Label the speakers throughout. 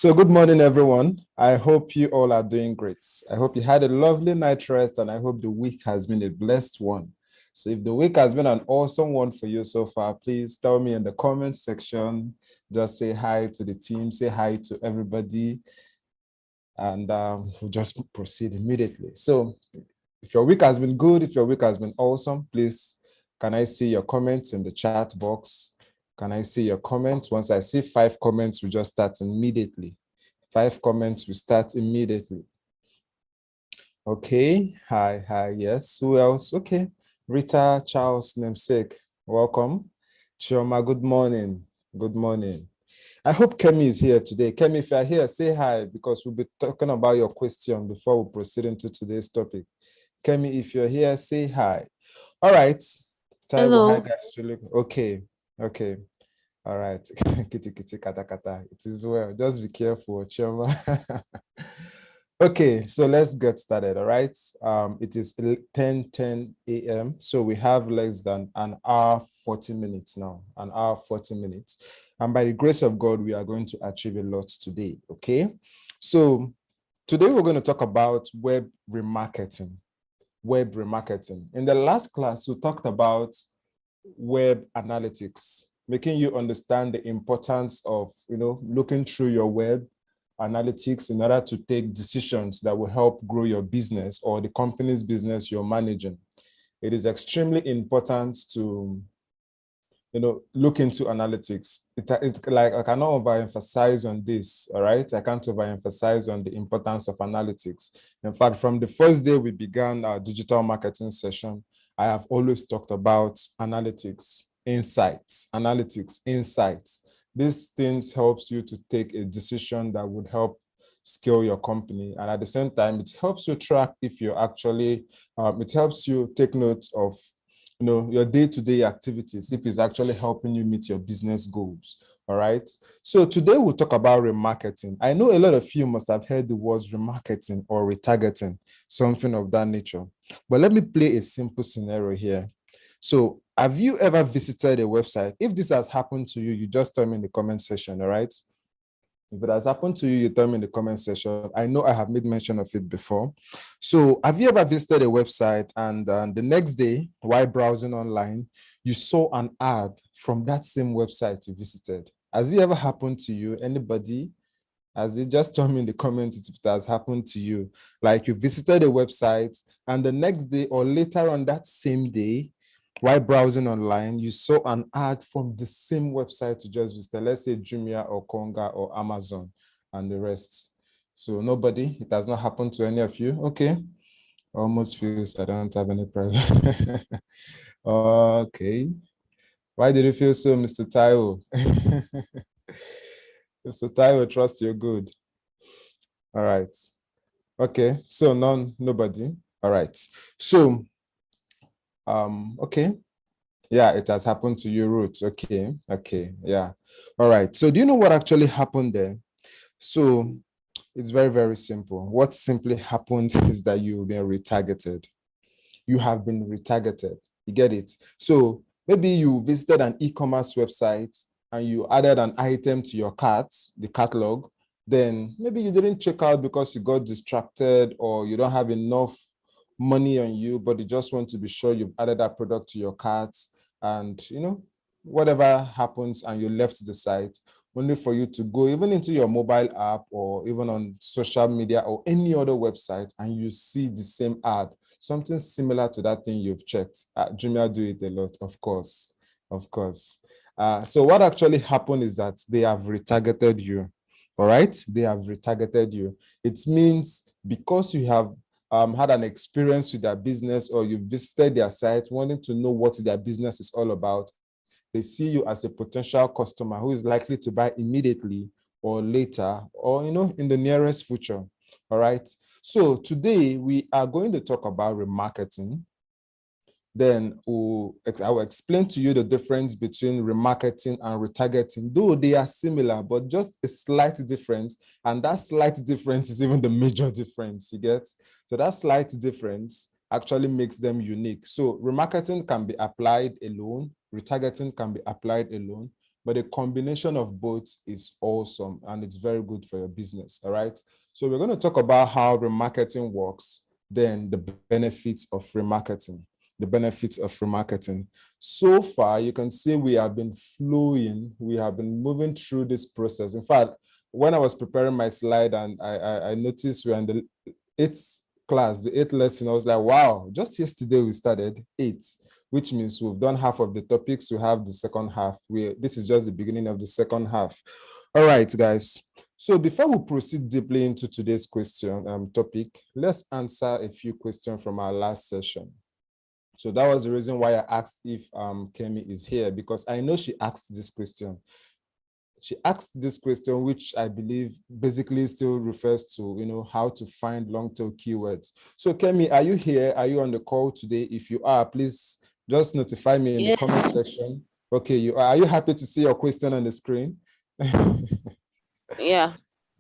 Speaker 1: So good morning, everyone. I hope you all are doing great. I hope you had a lovely night rest, and I hope the week has been a blessed one. So if the week has been an awesome one for you so far, please tell me in the comments section. Just say hi to the team, say hi to everybody, and we'll just proceed immediately. So if your week has been good, if your week has been awesome, please, can I see your comments in the chat box? Can I see your comments? Once I see 5 comments, we just start immediately. 5 comments, we start immediately. Okay, hi, yes. Who else? Okay, Rita Charles namesake, welcome. Chioma, good morning. Good morning. I hope Kemi is here today. Kemi, if you're here, say hi, because we'll be talking about your question before we proceed into today's topic. Kemi, if you're here, say hi. All right. Taiwo, hi guys. Okay. All right. Kitty, kata, kata. It is well. Just be careful, Chioma. Okay, so let's get started. All right. It is 10:10 a.m. So we have less than an hour, 40 minutes now. An hour, 40 minutes. And by the grace of God, we are going to achieve a lot today. Okay. So today we're going to talk about web remarketing. Web remarketing. In the last class, we talked about web analytics, making you understand the importance of, looking through your web analytics in order to take decisions that will help grow your business or the company's business you're managing. It is extremely important to, look into analytics. It's like, I cannot overemphasize on this, all right? I can't overemphasize on the importance of analytics. In fact, from the first day we began our digital marketing session, I have always talked about analytics, insights. These things helps you to take a decision that would help scale your company. And at the same time, it helps you track if you're actually, it helps you take note of your day-to-day activities, if it's actually helping you meet your business goals. All right. So today we'll talk about remarketing. I know a lot of you must have heard the words remarketing or retargeting, something of that nature. But let me play a simple scenario here. So have you ever visited a website? If this has happened to you, you just tell me in the comment section. All right. If it has happened to you, you tell me in the comment section. I know I have made mention of it before. So have you ever visited a website and the next day, while browsing online, you saw an ad from that same website you visited? Has it ever happened to you? Anybody? Has it? Just tell me in the comments if it has happened to you. Like you visited a website and the next day or later on that same day, while browsing online, you saw an ad from the same website you just visited, let's say Jumia or Konga or Amazon and the rest. So nobody, it has not happened to any of you. Okay. Almost feels I don't have any problem. Okay. Why did you feel so, Mr. Taiwo? Mr. Taiwo, trust you're good. All right. Okay. So nobody. All right. So okay. Yeah, it has happened to you, Ruth. Okay, yeah. All right. So do you know what actually happened there? So it's very, very simple. What simply happened is that you've been retargeted. You have been retargeted. You get it? So maybe you visited an e-commerce website and you added an item to your cart, the catalog. Then maybe you didn't check out because you got distracted or you don't have enough money on you, but you just want to be sure you've added that product to your cart. And, whatever happens and you left the site, only for you to go even into your mobile app or even on social media or any other website and you see the same ad, something similar to that thing you've checked. Jumia do it a lot, of course. So what actually happened is that they have retargeted you. All right, they have retargeted you. It means because you have had an experience with their business or you visited their site wanting to know what their business is all about, they see you as a potential customer who is likely to buy immediately or later or, in the nearest future. All right. So today we are going to talk about remarketing. Then I will explain to you the difference between remarketing and retargeting, though they are similar, but just a slight difference. And that slight difference is even the major difference, you get? So that slight difference actually makes them unique. So remarketing can be applied alone. Retargeting can be applied alone. but a combination of both is awesome and it's very good for your business. All right. So we're going to talk about how remarketing works, then the benefits of remarketing. The benefits of remarketing. So far, you can see we have been flowing, we have been moving through this process. In fact, when I was preparing my slide and I noticed we're in the 8th class, the 8th lesson, I was like, wow, just yesterday we started 8, which means we've done half of the topics. We have the second half. This is just the beginning of the second half. All right, guys. So before we proceed deeply into today's topic, let's answer a few questions from our last session. So that was the reason why I asked if Kemi is here, because I know she asked this question. She asked this question, which I believe basically still refers to, how to find long-tail keywords. So Kemi, are you here? Are you on the call today? If you are, please just notify me in the comment section. Okay, you are. Are you happy to see your question on the screen?
Speaker 2: Yeah.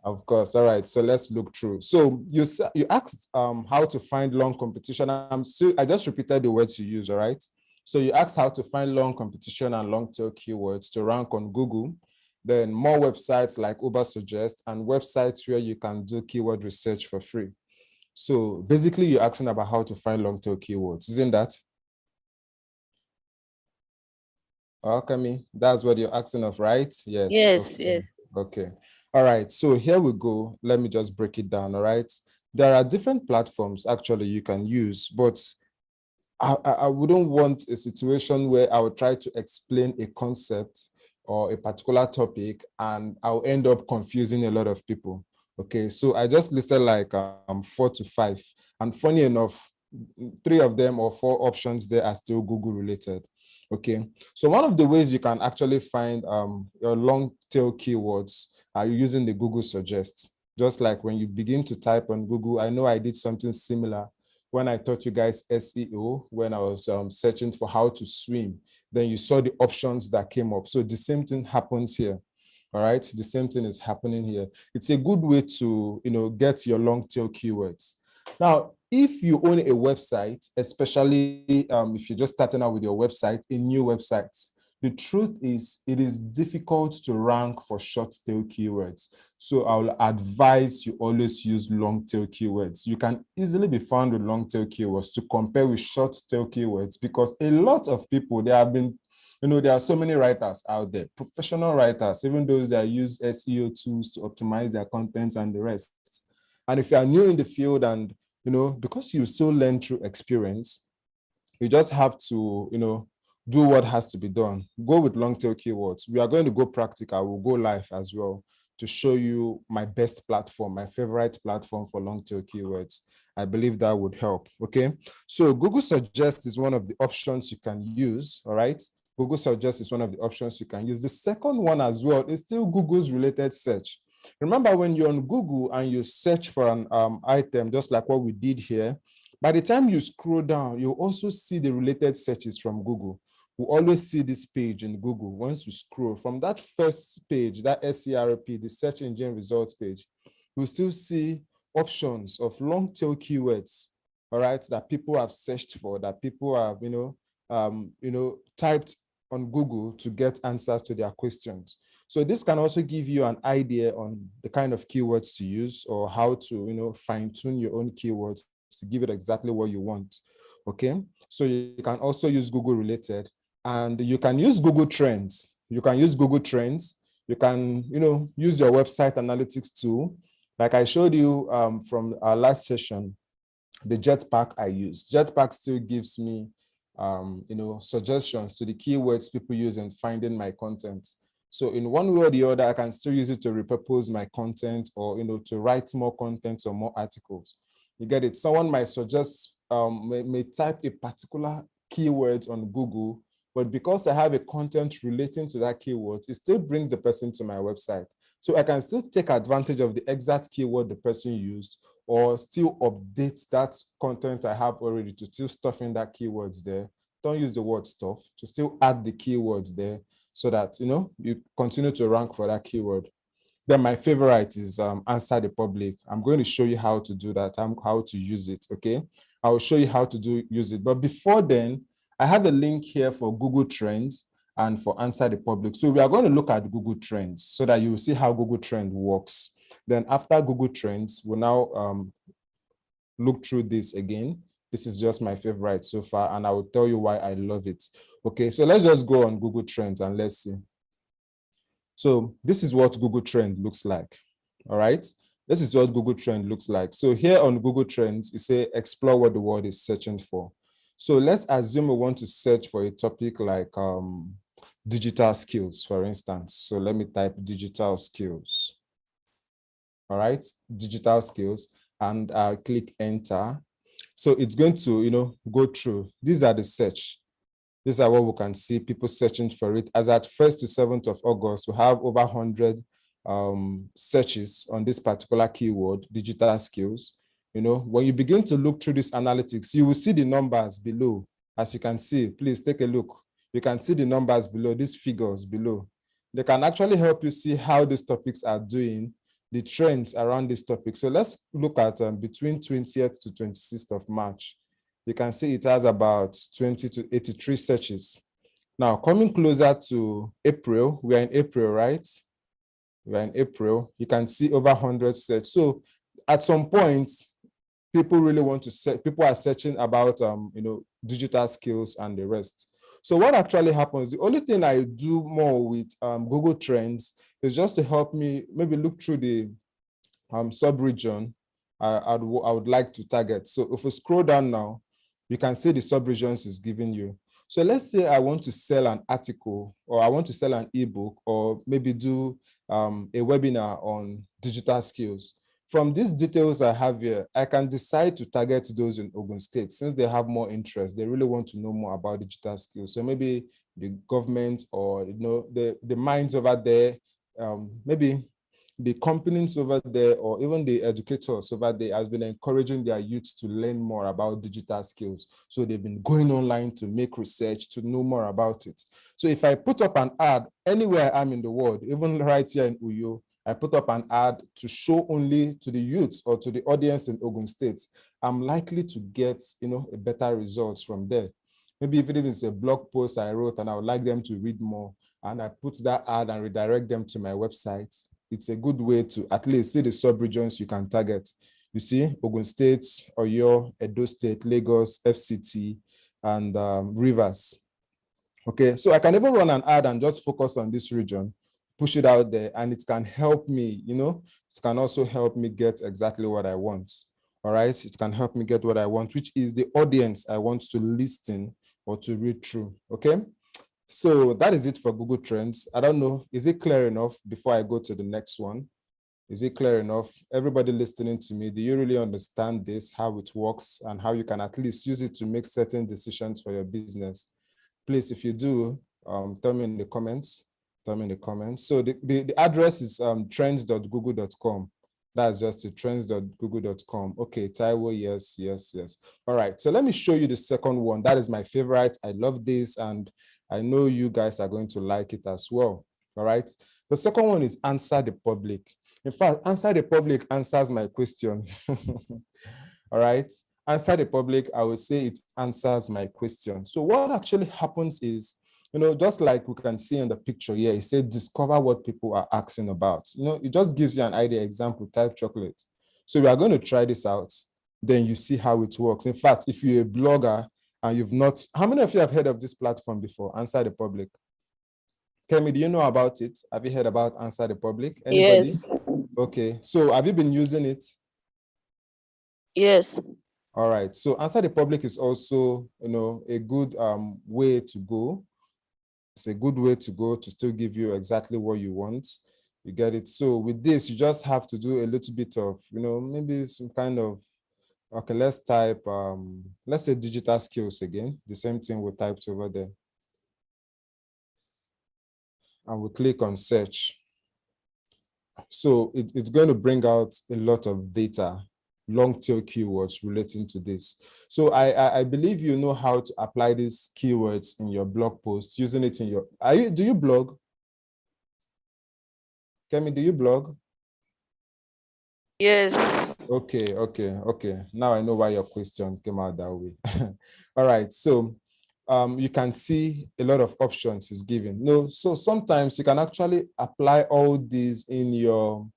Speaker 1: Of course. All right. So let's look through. So you asked how to find long competition. I just repeated the words you use. All right. So you asked how to find long competition and long tail keywords to rank on Google. Then more websites like Ubersuggest and websites where you can do keyword research for free. So basically, you're asking about how to find long tail keywords, isn't that? Okay, that's what you're asking of, right? Yes.
Speaker 2: Yes.
Speaker 1: Okay.
Speaker 2: Yes.
Speaker 1: Okay. All right. So here we go. Let me just break it down. All right. There are different platforms actually you can use, but I wouldn't want a situation where I would try to explain a concept or a particular topic and I'll end up confusing a lot of people. Okay. So I just listed like 4 to 5. And funny enough, 3 of them or 4 options there are still Google related. Okay, so one of the ways you can actually find your long tail keywords are using the Google Suggest. Just like when you begin to type on Google, I know I did something similar when I taught you guys SEO, when I was searching for how to swim, then you saw the options that came up. So the same thing happens here. All right, the same thing is happening here. It's a good way to get your long tail keywords. Now, if you own a website, especially if you're just starting out with your website, a new website, the truth is it is difficult to rank for short tail keywords. So I'll advise you always use long tail keywords. You can easily be found with long tail keywords to compare with short tail keywords because a lot of people, there are so many writers out there, professional writers, even those that use SEO tools to optimize their content and the rest. And if you are new in the field and, because you still learn through experience, you just have to, do what has to be done. Go with long tail keywords. We are going to go practical. We'll go live as well to show you my best platform, my favorite platform for long tail keywords. I believe that would help. Okay. So Google Suggest is one of the options you can use. All right. Google Suggest is one of the options you can use. The second one as well is still Google's related search. Remember when you're on Google and you search for an item, just like what we did here, by the time you scroll down, you also see the related searches from Google. We always see this page in Google. Once you scroll from that first page, that SERP, the search engine results page, you'll still see options of long tail keywords, all right, that people have searched for, that people have, typed on Google to get answers to their questions. So this can also give you an idea on the kind of keywords to use or how to, fine tune your own keywords to give it exactly what you want. Okay. So you can also use Google related and you can use Google Trends. You can use Google Trends. You can, use your website analytics tool. Like I showed you from our last session, the Jetpack I use. Jetpack still gives me, suggestions to the keywords people use in finding my content. So in one way or the other, I can still use it to repurpose my content or, to write more content or more articles. You get it? Someone might suggest, may type a particular keyword on Google, but because I have a content relating to that keyword, it still brings the person to my website. So I can still take advantage of the exact keyword the person used or still update that content I have already to still stuff in that keywords there. Don't use the word stuff, to still add the keywords there so that, you continue to rank for that keyword. Then my favorite is answer the public. I'm going to show you how to do that, how to use it, okay? I will show you how to use it. But before then, I have a link here for Google Trends. and for answer the public. So we are going to look at Google Trends so that you will see how Google Trend works. Then after Google Trends, we'll now look through this again. This is just my favorite so far, and I will tell you why I love it. Okay, so let's just go on Google Trends and let's see. So this is what Google Trend looks like. All right, this is what Google Trend looks like. So here on Google Trends, it says explore what the world is searching for. So let's assume we want to search for a topic like digital skills, for instance. So let me type digital skills. All right, digital skills, and I'll click enter. So it's going to, go through. These are the search. These are what we can see people searching for it. As at 1st to 7th of August, we have over 100 searches on this particular keyword, digital skills. When you begin to look through this analytics, you will see the numbers below. As you can see, please take a look. You can see the numbers below, these figures below. They can actually help you see how these topics are doing, the trends around this topic. So let's look at between 20th to 26th of March. You can see it has about 20 to 83 searches. Now, coming closer to April, we are in April, right? We are in April. You can see over 100 search. So at some point, people really want to search, people are searching about, digital skills and the rest. So what actually happens, the only thing I do more with Google Trends is just to help me maybe look through the sub-region I would like to target. So if we scroll down now, you can see the sub-regions is giving you. So let's say I want to sell an article, or I want to sell an ebook, or maybe do a webinar on digital skills. From these details I have here, I can decide to target those in Ogun State since they have more interest. They really want to know more about digital skills. So maybe the government, or the minds over there, maybe the companies over there, or even the educators over there has been encouraging their youth to learn more about digital skills. So they've been going online to make research, to know more about it. So if I put up an ad anywhere I'm in the world, even right here in Uyo, I put up an ad to show only to the youth or to the audience in Ogun State, I'm likely to get, a better results from there. Maybe if it is a blog post I wrote and I would like them to read more, and I put that ad and redirect them to my website, it's a good way to at least see the sub-regions you can target. You see, Ogun State, Oyo, Edo State, Lagos, FCT, and Rivers. Okay, so I can even run an ad and just focus on this region, push it out there, and it can help me, it can also help me get exactly what I want. All right, it can help me get what I want, which is the audience I want to listen or to read through. Okay. So that is it for Google Trends. I don't know, is it clear enough before I go to the next one? Is it clear enough? Everybody listening to me, do you really understand this, how it works, and how you can at least use it to make certain decisions for your business? Please, if you do, tell me in the comments. Tell me in the comments. So the address is trends.google.com. That's just it, trends.google.com. Okay, Taiwo, yes, yes, yes. All right, so let me show you the second one. That is my favorite. I love this, and I know you guys are going to like it as well. All right, the second one is answer the public. In fact, answer the public answers my question. All right, answer the public, I will say it answers my question. So what actually happens is, just like we can see in the picture here, it said discover what people are asking about. It just gives you an idea. Example, type chocolate. So we are going to try this out. Then you see how it works. In fact, if you're a blogger and you've not, how many of you have heard of this platform before? Answer the public. Kemi, do you know about it? Have you heard about Answer the Public? Anybody?
Speaker 2: Yes.
Speaker 1: Okay, so have you been using it?
Speaker 2: Yes.
Speaker 1: All right, so Answer the Public is also, a good way to go. It's a good way to go to still give you exactly what you want. You get it? So with this, you just have to do a little bit of, maybe some kind of, okay, let's type, let's say digital skills again. The same thing we typed over there. And we click on search. So it's going to bring out a lot of data, long tail keywords relating to this. So I believe you know how to apply these keywords in your blog post, using it in your, do you blog? Kemi, do you blog?
Speaker 2: Yes.
Speaker 1: Okay. Now I know why your question came out that way. All right, so you can see a lot of options is given. No, so sometimes you can actually apply all these in your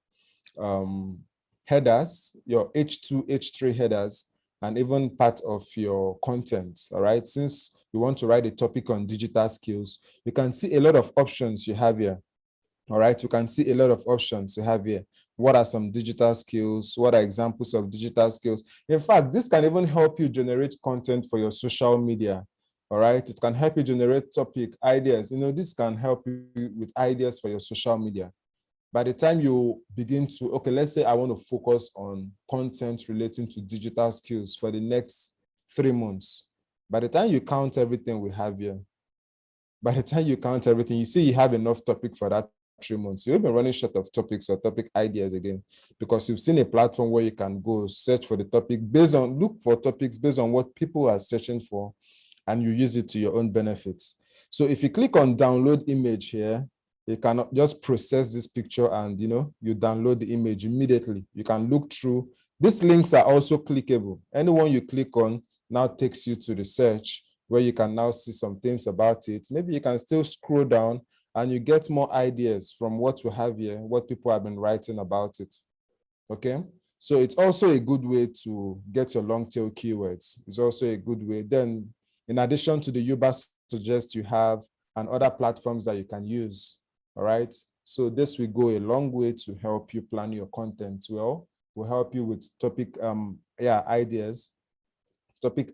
Speaker 1: headers, your H2, H3 headers, and even part of your content, all right? Since you want to write a topic on digital skills, you can see a lot of options you have here, all right? You can see a lot of options you have here. What are some digital skills? What are examples of digital skills? In fact, this can even help you generate content for your social media, all right? It can help you generate topic ideas. You know, this can help you with ideas for your social media. By the time you begin to, okay, let's say I want to focus on content relating to digital skills for the next 3 months. By the time you count everything we have here, by the time you count everything, you see you have enough topic for that 3 months. You'll be running short of topics or topic ideas again, because you've seen a platform where you can go search for the topic look for topics based on what people are searching for, and you use it to your own benefits. So if you click on download image here, you can just process this picture and you download the image immediately. You can look through. These links are also clickable. Anyone you click on now takes you to the search where you can now see some things about it. Maybe you can still scroll down and you get more ideas from what we have here, what people have been writing about it. Okay, so it's also a good way to get your long tail keywords. It's also a good way. Then in addition to the Uber Suggest, you have and other platforms that you can use. All right, so this will go a long way to help you plan your content well. Will help you with topic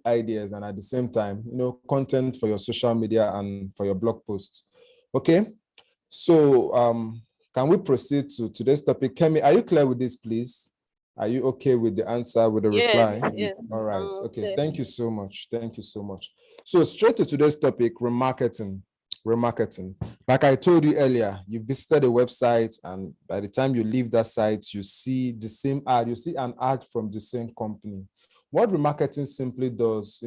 Speaker 1: ideas, and at the same time, content for your social media and for your blog posts. Okay, so can we proceed to today's topic? Kemi, are you clear with this, please? Are you okay with the answer, with the reply?
Speaker 2: Yes.
Speaker 1: All right. Okay. Thank you so much. Thank you so much. So straight to today's topic, remarketing. Like I told you earlier, you visited a website, and by the time you leave that site, you see the same ad. You see an ad from the same company. What remarketing simply does,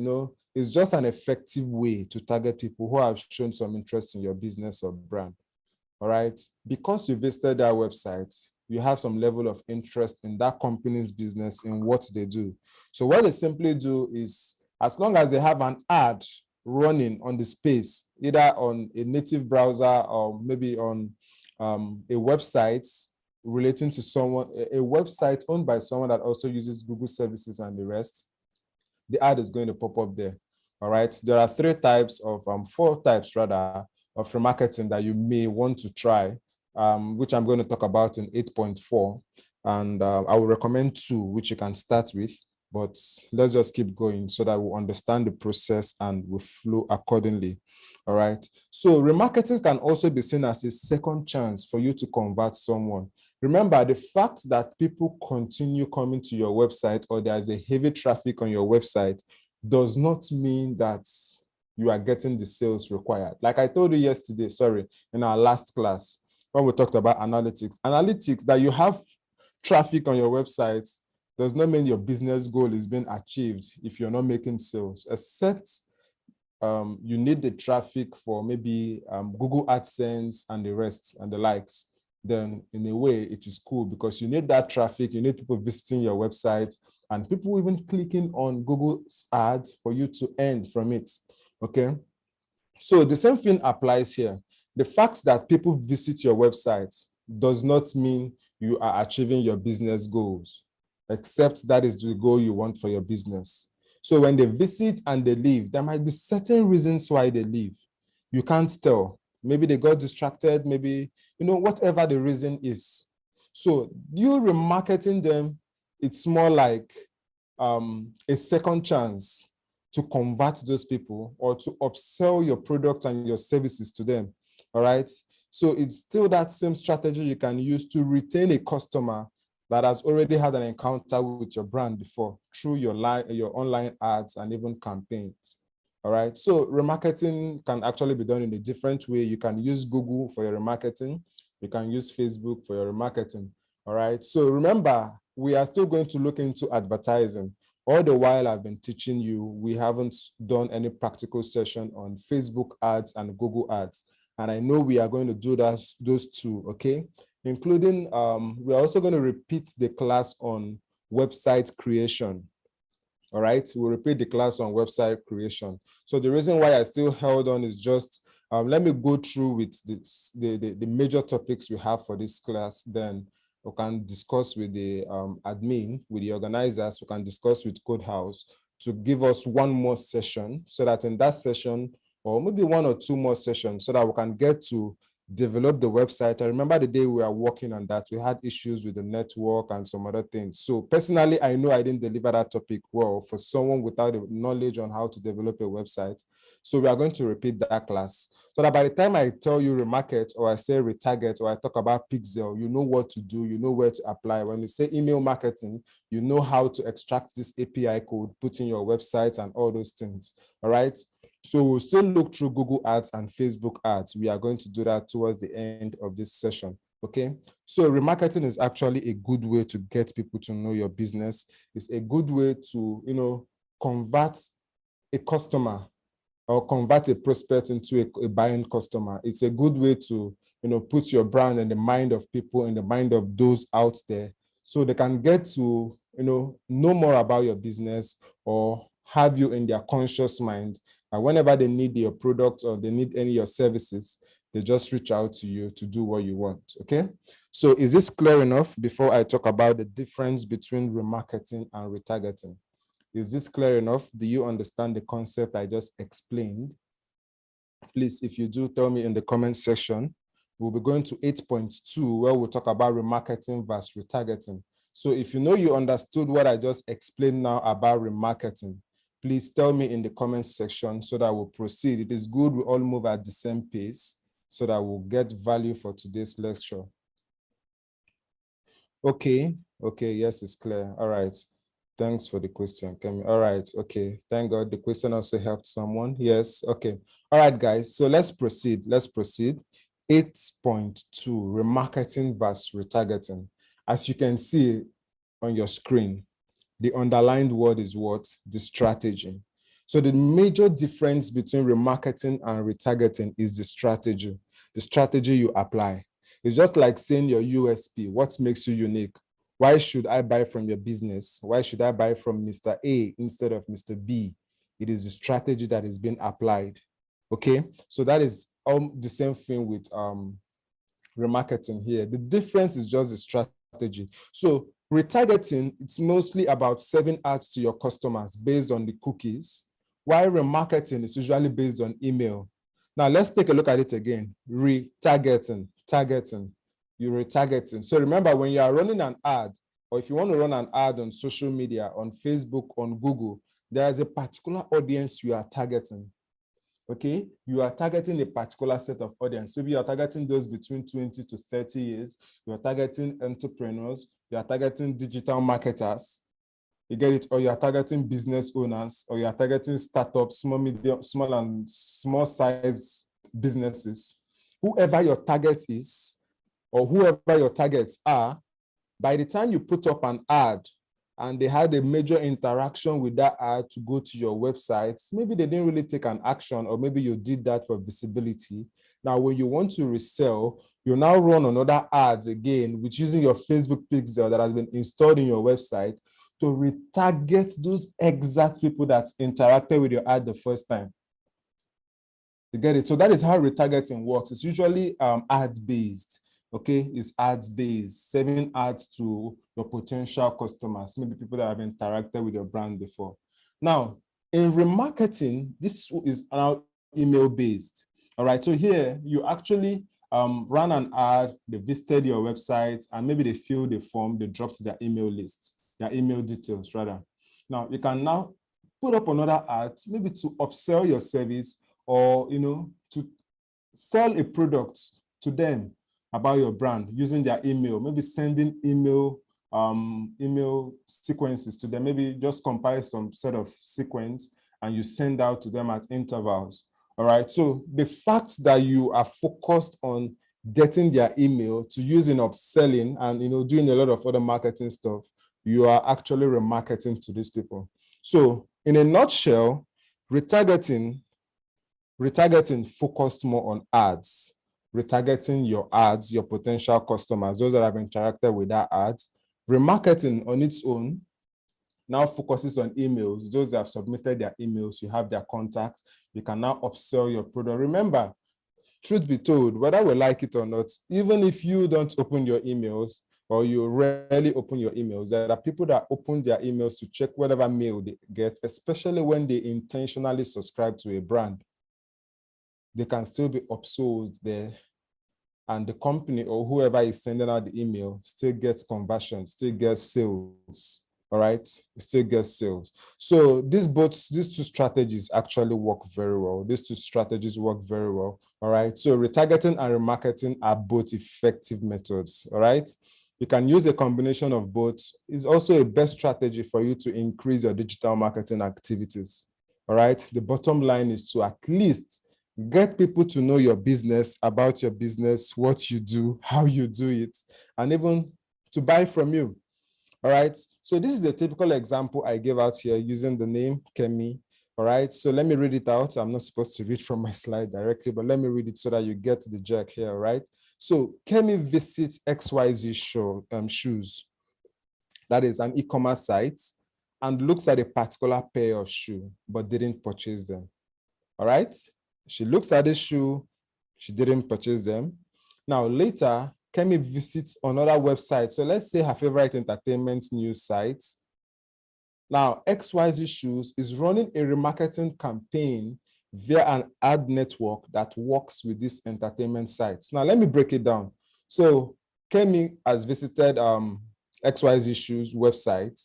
Speaker 1: is just an effective way to target people who have shown some interest in your business or brand. All right. Because you visited that website, you have some level of interest in that company's business, in what they do. So what they simply do is, as long as they have an ad running on the space, either on a native browser or maybe on a website relating to someone, a website owned by someone that also uses Google services and the rest, the ad is going to pop up there. All right. There are 4 types of remarketing that you may want to try, which I'm going to talk about in 8.4. And I will recommend 2, which you can start with. But let's just keep going so that we understand the process and we flow accordingly. All right. So remarketing can also be seen as a second chance for you to convert someone. Remember, the fact that people continue coming to your website, or there's a heavy traffic on your website, does not mean that you are getting the sales required. Like I told you yesterday, in our last class, when we talked about analytics, that you have traffic on your website does not mean your business goal is being achieved if you're not making sales, except you need the traffic for maybe Google AdSense and the rest and the likes. Then in a way, it is cool because you need that traffic, you need people visiting your website and people even clicking on Google's ads for you to earn from it, okay? So the same thing applies here. The fact that people visit your website does not mean you are achieving your business goals, except that is the goal you want for your business. So when they visit and they leave, there might be certain reasons why they leave. You can't tell. Maybe they got distracted, maybe, whatever the reason is. So you remarketing them, it's more like a second chance to convert those people or to upsell your product and your services to them. All right. So it's still that same strategy you can use to retain a customer that has already had an encounter with your brand before through your online ads and even campaigns. All right. So remarketing can actually be done in a different way. You can use Google for your remarketing. You can use Facebook for your remarketing. All right. So remember, we are still going to look into advertising. All the while I've been teaching you, we haven't done any practical session on Facebook ads and Google ads. And I know we are going to do those 2, okay? Including, we're also going to repeat the class on website creation. All right, we'll repeat the class on website creation. So the reason why I still held on is just, let me go through with the major topics we have for this class. Then we can discuss with the admin, with the organizers, we can discuss with Codehouse to give us one more session, so that in that session, or maybe one or two more sessions, so that we can get to develop the website. I remember the day we were working on that, we had issues with the network and some other things. So personally, I know I didn't deliver that topic well for someone without the knowledge on how to develop a website. So we are going to repeat that class, so that by the time I tell you Remarket, or I say Retarget, or I talk about Pixel, you know what to do, you know where to apply. When you say email marketing, you know how to extract this API code, put in your website and all those things. All right. So we'll still look through Google Ads and Facebook Ads. We are going to do that towards the end of this session, okay? So remarketing is actually a good way to get people to know your business. It's a good way to, convert a customer or convert a prospect into a buying customer. It's a good way to, put your brand in the mind of people, in the mind of those out there, so they can get to, know more about your business or have you in their conscious mind. And whenever they need your product or they need any of your services, they just reach out to you to do what you want, okay? So is this clear enough before I talk about the difference between remarketing and retargeting? Is this clear enough? Do you understand the concept I just explained? Please, if you do, tell me in the comment section. We'll be going to 8.2, where we'll talk about remarketing versus retargeting. So if you know you understood what I just explained now about remarketing, please tell me in the comment section so that we'll proceed. It is good we all move at the same pace so that we'll get value for today's lecture. Okay, yes, it's clear. All right. Thanks for the question, Kemi. All right, okay. Thank God the question also helped someone. Yes, okay. All right, guys, so let's proceed. 8.2, remarketing versus retargeting. As you can see on your screen, the underlined word is what? The strategy. So the major difference between remarketing and retargeting is the strategy you apply. It's just like saying your USP, what makes you unique? Why should I buy from your business? Why should I buy from Mr. A instead of Mr. B? It is the strategy that is being applied, okay? So that is the same thing with remarketing here. The difference is just the strategy. So retargeting, it's mostly about serving ads to your customers based on the cookies, while remarketing is usually based on email. Now let's take a look at it again. Retargeting, you're retargeting. So remember, when you are running an ad, or if you want to run an ad on social media, on Facebook, on Google, there is a particular audience you are targeting. Okay, you are targeting a particular set of audience. Maybe you are targeting those between 20 to 30 years. You are targeting entrepreneurs. You are targeting digital marketers. You get it? Or you are targeting business owners, or you are targeting startups, small size businesses. Whoever your target is, or whoever your targets are, by the time you put up an ad and they had a major interaction with that ad to go to your website, maybe they didn't really take an action, or maybe you did that for visibility. Now, when you want to resell, you now run another ads again, with using your Facebook pixel that has been installed in your website to retarget those exact people that interacted with your ad the first time. You get it? So that is how retargeting works. It's usually ad-based. Okay, it's ads-based, serving ads to your potential customers, maybe people that have interacted with your brand before. Now, in remarketing, this is now email-based. All right, so here you actually run an ad, they visited your website, and maybe they filled the form, they dropped their email list, their email details rather. Now, you can now put up another ad, maybe to upsell your service, or to sell a product to them about your brand using their email, maybe sending email sequences to them, maybe just compile some set of sequence and you send out to them at intervals. All right, so the fact that you are focused on getting their email to using upselling and doing a lot of other marketing stuff, you are actually remarketing to these people. So in a nutshell, retargeting focused more on ads, retargeting your ads, your potential customers, those that have interacted with that ads. Remarketing on its own now focuses on emails. Those that have submitted their emails, you have their contacts. You can now upsell your product. Remember, truth be told, whether we like it or not, even if you don't open your emails or you rarely open your emails, there are people that open their emails to check whatever mail they get, especially when they intentionally subscribe to a brand. They can still be upsold there, and the company or whoever is sending out the email still gets conversion, still gets sales. All right, it still gets sales. So these two strategies actually work very well. These two strategies work very well. All right, so retargeting and remarketing are both effective methods. All right, you can use a combination of both. It's also a best strategy for you to increase your digital marketing activities. All right, the bottom line is to at least get people to know your business, about your business, what you do, how you do it, and even to buy from you. All right, so this is a typical example I gave out here using the name Kemi. All right, so let me read it out. I'm not supposed to read from my slide directly, but let me read it so that you get the jerk here. All right, so Kemi visits XYZ shoes. That is an e-commerce site, and looks at a particular pair of shoe, but didn't purchase them. All right, she looks at the shoe, she didn't purchase them. Now later, Kemi visits another website. So let's say her favorite entertainment news site. Now, XYZ Shoes is running a remarketing campaign via an ad network that works with these entertainment sites. Now, let me break it down. So Kemi has visited XYZ Shoes website,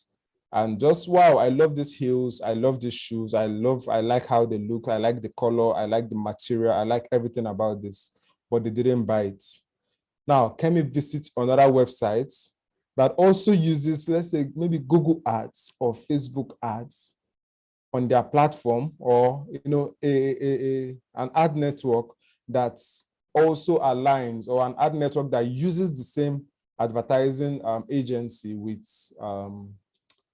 Speaker 1: and just, wow, I love these heels, I love these shoes, I like how they look, I like the color, I like the material, I like everything about this, but they didn't buy it. Now, Kemi visits another website that also uses, let's say, maybe Google ads or Facebook ads on their platform, or an ad network that also aligns, or an ad network that uses the same advertising agency with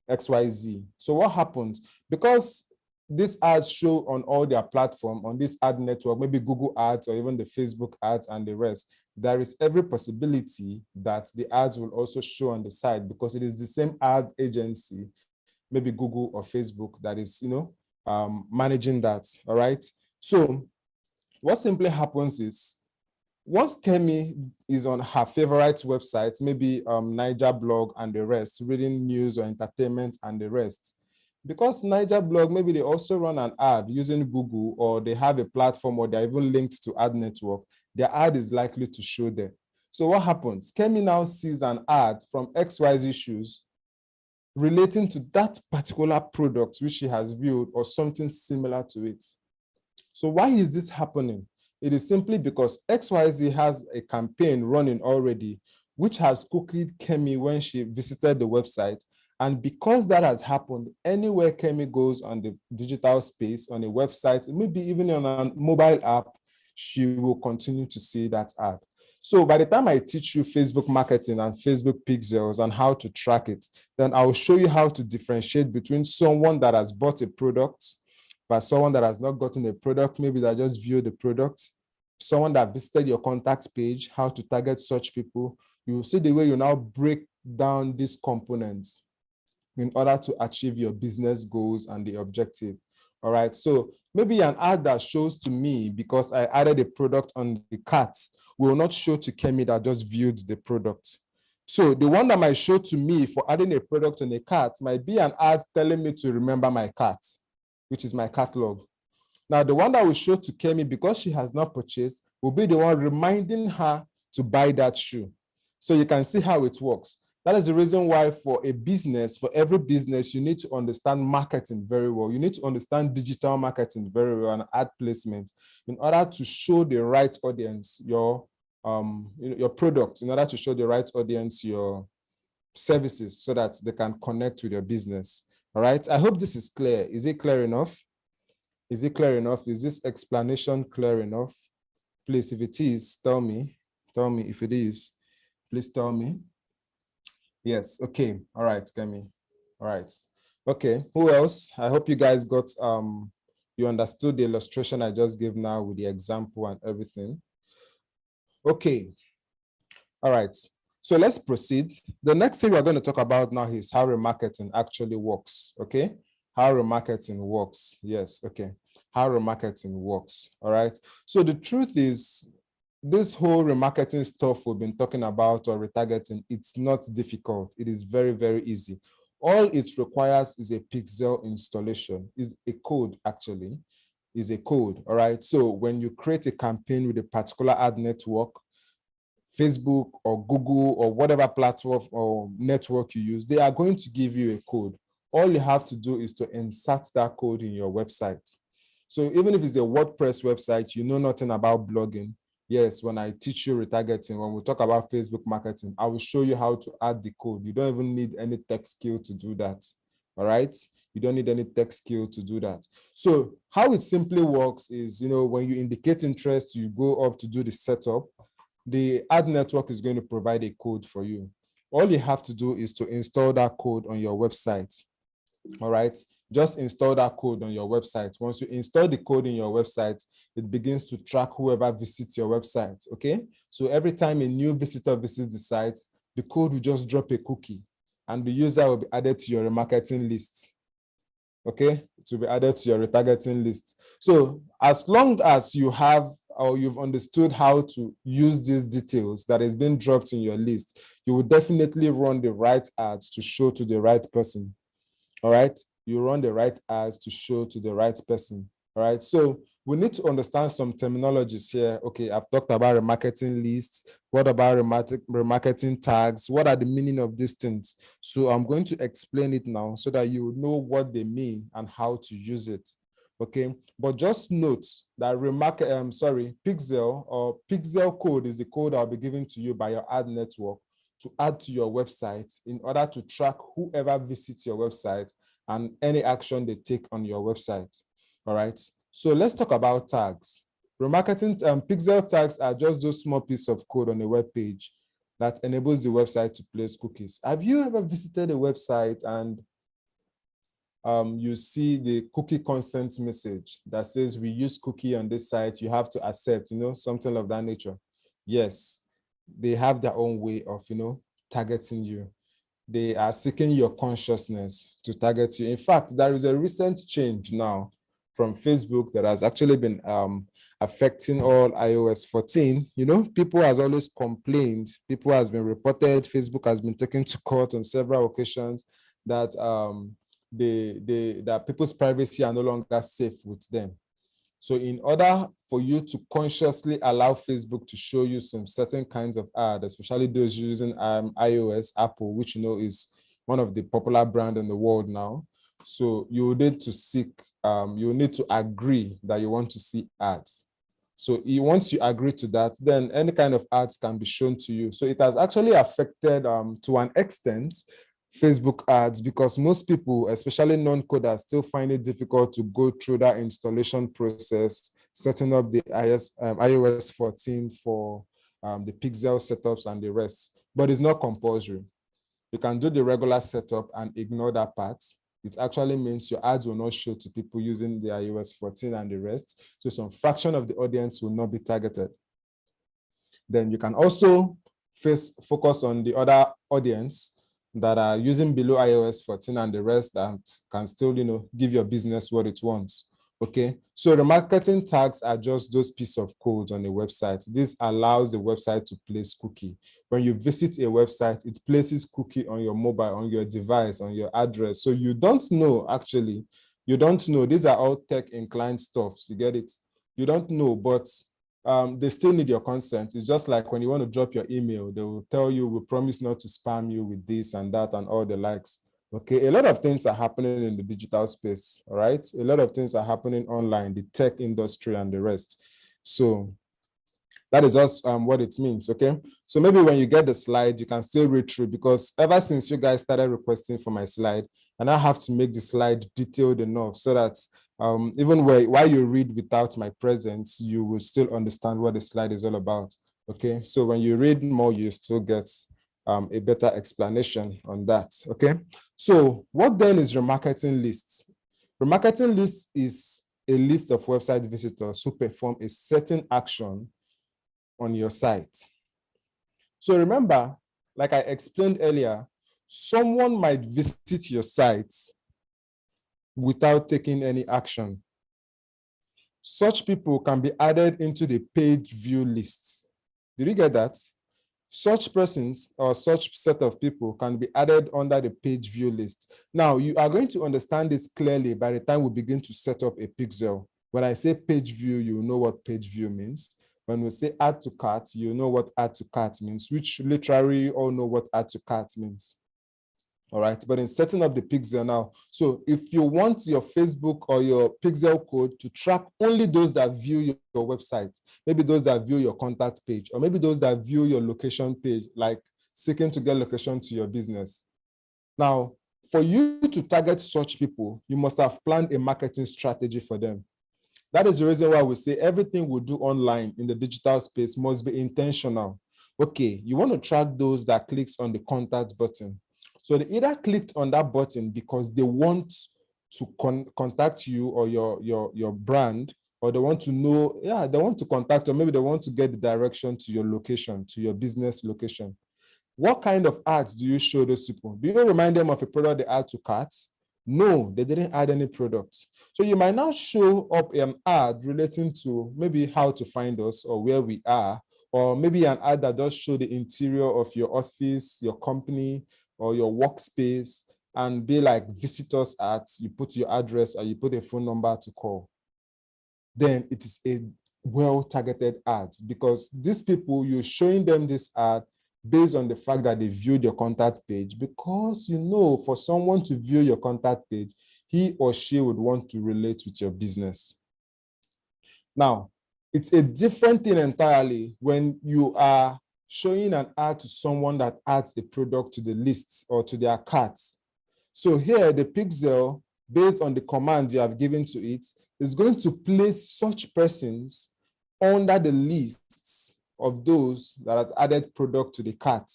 Speaker 1: XYZ. So what happens? Because these ads show on all their platform, on this ad network, maybe Google ads or even the Facebook ads and the rest, there is every possibility that the ads will also show on the site, because it is the same ad agency, maybe Google or Facebook, that is, managing that. All right. So what simply happens is, once Kemi is on her favorite website, maybe Niger Blog and the rest, reading news or entertainment and the rest, because Niger Blog, maybe they also run an ad using Google, or they have a platform, or they're even linked to ad network, their ad is likely to show there. So what happens? Kemi now sees an ad from XYZ Shoes relating to that particular product which she has viewed, or something similar to it. So why is this happening? It is simply because XYZ has a campaign running already, which has cookied Kemi when she visited the website. And because that has happened, anywhere Kemi goes on the digital space, on a website, maybe even on a mobile app, she will continue to see that ad. So by the time I teach you Facebook marketing and Facebook pixels and how to track it, then I'll show you how to differentiate between someone that has bought a product but someone that has not gotten a product, maybe that just viewed the product, someone that visited your contacts page, how to target such people. You will see the way you now break down these components in order to achieve your business goals and the objective. All right, so maybe an ad that shows to me because I added a product on the cart will not show to Kemi that just viewed the product. So the one that might show to me for adding a product on a cart might be an ad telling me to remember my cart, which is my catalog. Now, the one that will show to Kemi because she has not purchased will be the one reminding her to buy that shoe. So you can see how it works. That is the reason why for a business, for every business, you need to understand marketing very well. You need to understand digital marketing very well and ad placement in order to show the right audience your product, in order to show the right audience your services so that they can connect with your business. All right. I hope this is clear. Is it clear enough? Is it clear enough? Is this explanation clear enough? Please, if it is, tell me. Tell me if it is. Please tell me. Yes. Okay. All right, Kemi. All right. Okay. Who else? I hope you guys got, you understood the illustration I just gave now with the example and everything. Okay. All right. So let's proceed. The next thing we're going to talk about now is how remarketing actually works. Okay. How remarketing works. Yes. Okay. How remarketing works. All right. So the truth is, this whole remarketing stuff we've been talking about, or retargeting, it's not difficult. It is very, very easy. All it requires is a pixel installation, is a code actually, is a code. All right. So when you create a campaign with a particular ad network, Facebook or Google or whatever platform or network you use, they are going to give you a code. All you have to do is to insert that code in your website. So even if it's a WordPress website, you know nothing about blogging. Yes, when I teach you retargeting, when we talk about Facebook marketing, I will show you how to add the code. You don't even need any tech skill to do that. All right. You don't need any tech skill to do that. So how it simply works is, when you indicate interest, you go up to do the setup. The ad network is going to provide a code for you. All you have to do is to install that code on your website. All right. Just install that code on your website. Once you install the code in your website, it begins to track whoever visits your website. Okay. So every time a new visitor visits the site, the code will just drop a cookie and the user will be added to your remarketing list. Okay. It will be added to your retargeting list. So as long as you have or you've understood how to use these details that has been dropped in your list, you will definitely run the right ads to show to the right person. All right. You run the right ads to show to the right person. All right. So we need to understand some terminologies here. Okay. I've talked about remarketing lists. What about remarketing tags? What are the meaning of these things? So I'm going to explain it now so that you know what they mean and how to use it. Okay. But just note that pixel or pixel code is the code I'll be giving to you by your ad network to add to your website in order to track whoever visits your website and any action they take on your website. All right. So let's talk about tags. Remarketing pixel tags are just those small pieces of code on a web page that enables the website to place cookies. Have you ever visited a website and you see the cookie consent message that says we use cookie on this site, you have to accept, something of that nature? Yes, they have their own way of, targeting you. They are seeking your consciousness to target you. In fact, there is a recent change now from Facebook that has actually been affecting all iOS 14. People has always complained, people has been reported, Facebook has been taken to court on several occasions that that people's privacy are no longer safe with them. So in order for you to consciously allow Facebook to show you some certain kinds of ads, especially those using iOS, Apple, which is one of the popular brands in the world now. So you need to you need to agree that you want to see ads. So once you agree to that, then any kind of ads can be shown to you. So it has actually affected to an extent Facebook ads, because most people, especially non-coders, still find it difficult to go through that installation process, setting up the iOS 14 for the pixel setups and the rest. But it's not compulsory. You can do the regular setup and ignore that part. It actually means your ads will not show to people using the iOS 14 and the rest. So some fraction of the audience will not be targeted. Then you can also focus on the other audience that are using below iOS 14 and the rest that can still, give your business what it wants. Okay. So remarketing tags are just those pieces of code on a website. This allows the website to place cookie. When you visit a website, it places cookie on your mobile, on your device, on your address. So you don't know, actually, you don't know. These are all tech inclined stuff. You get it? You don't know, but they still need your consent. It's just like when you want to drop your email, they will tell you, we promise not to spam you with this and that and all the likes. Okay, a lot of things are happening in the digital space, all right? A lot of things are happening online, the tech industry and the rest. So that is just what it means, okay? So maybe when you get the slide, you can still read through, because ever since you guys started requesting for my slide, and I have to make the slide detailed enough so that even while you read without my presence, you will still understand what the slide is all about, okay? So when you read more, you still get a better explanation on that, okay? So what then is remarketing lists? Remarketing list is a list of website visitors who perform a certain action on your site. So remember, like I explained earlier, someone might visit your site without taking any action. Such people can be added into the page view lists. Did you get that? Such persons or such set of people can be added under the page view list. Now, you are going to understand this clearly by the time we begin to set up a pixel. When I say page view, you know what page view means. When we say add to cart, you know what add to cart means, which literally all know what add to cart means. All right, but in setting up the pixel now, so if you want your Facebook or your pixel code to track only those that view your website, maybe those that view your contact page, or maybe those that view your location page, like seeking to get location to your business. Now, for you to target such people, you must have planned a marketing strategy for them. That is the reason why we say everything we do online in the digital space must be intentional. Okay, you want to track those that clicks on the contact button. So they either clicked on that button because they want to contact you or your brand, or they want to know, they want to contact, or maybe they want to get the direction to your location, to your business location. What kind of ads do you show those people? Do you remind them of a product they add to cart? No, they didn't add any product. So you might now show up an ad relating to maybe how to find us or where we are, or maybe an ad that does show the interior of your office, your company, or your workspace, and be like, visit us at, you put your address or you put a phone number to call. Then it is a well-targeted ad, because these people, you're showing them this ad based on the fact that they viewed your contact page, because you know for someone to view your contact page, he or she would want to relate with your business. Now, it's a different thing entirely when you are showing an ad to someone that adds a product to the list or to their cart. So here, the pixel, based on the command you have given to it, is going to place such persons under the lists of those that have added product to the cart.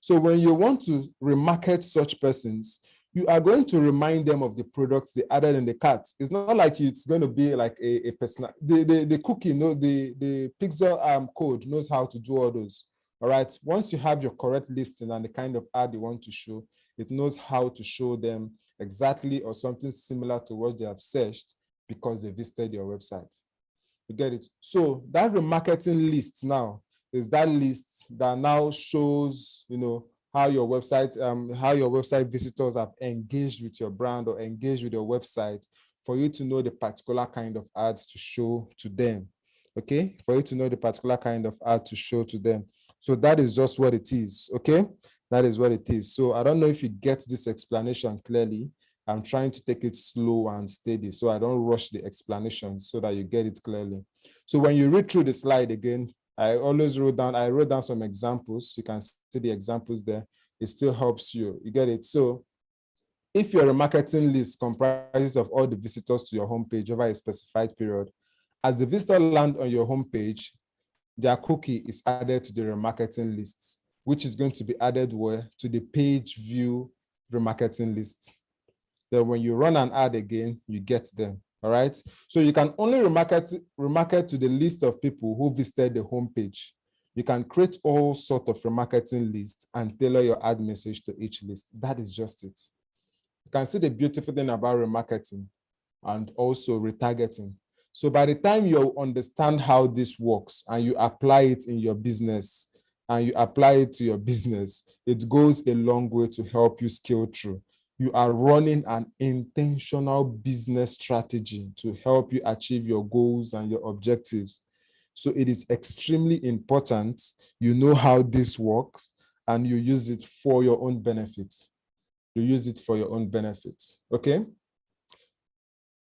Speaker 1: So when you want to remarket such persons, you are going to remind them of the products they added in the cart. It's not like it's going to be like a personal, the cookie, the pixel code knows how to do all those. All right. Once you have your correct listing and the kind of ad you want to show, it knows how to show them exactly or something similar to what they have searched because they visited your website. You get it? So that remarketing list now is that list that now shows, how your website visitors have engaged with your brand or engaged with your website, for you to know the particular kind of ads to show to them. Okay, for you to know the particular kind of ad to show to them. So that is just what it is. Okay, that is what it is. So I don't know if you get this explanation clearly. I'm trying to take it slow and steady so I don't rush the explanation so that you get it clearly. So when you read through the slide again, I wrote down some examples. You can see the examples there. It still helps you. You get it? So if your remarketing list comprises of all the visitors to your homepage over a specified period, as the visitor lands on your homepage, their cookie is added to the remarketing list, which is going to be added where? To the page view remarketing list. Then when you run an ad again, you get them. All right. So you can only remarket to the list of people who visited the homepage. You can create all sorts of remarketing lists and tailor your ad message to each list. That is just it. You can see the beautiful thing about remarketing and also retargeting. So by the time you understand how this works and you apply it in your business and you apply it to your business, it goes a long way to help you scale through. You are running an intentional business strategy to help you achieve your goals and your objectives. So it is extremely important you know how this works and you use it for your own benefit. You use it for your own benefit, okay?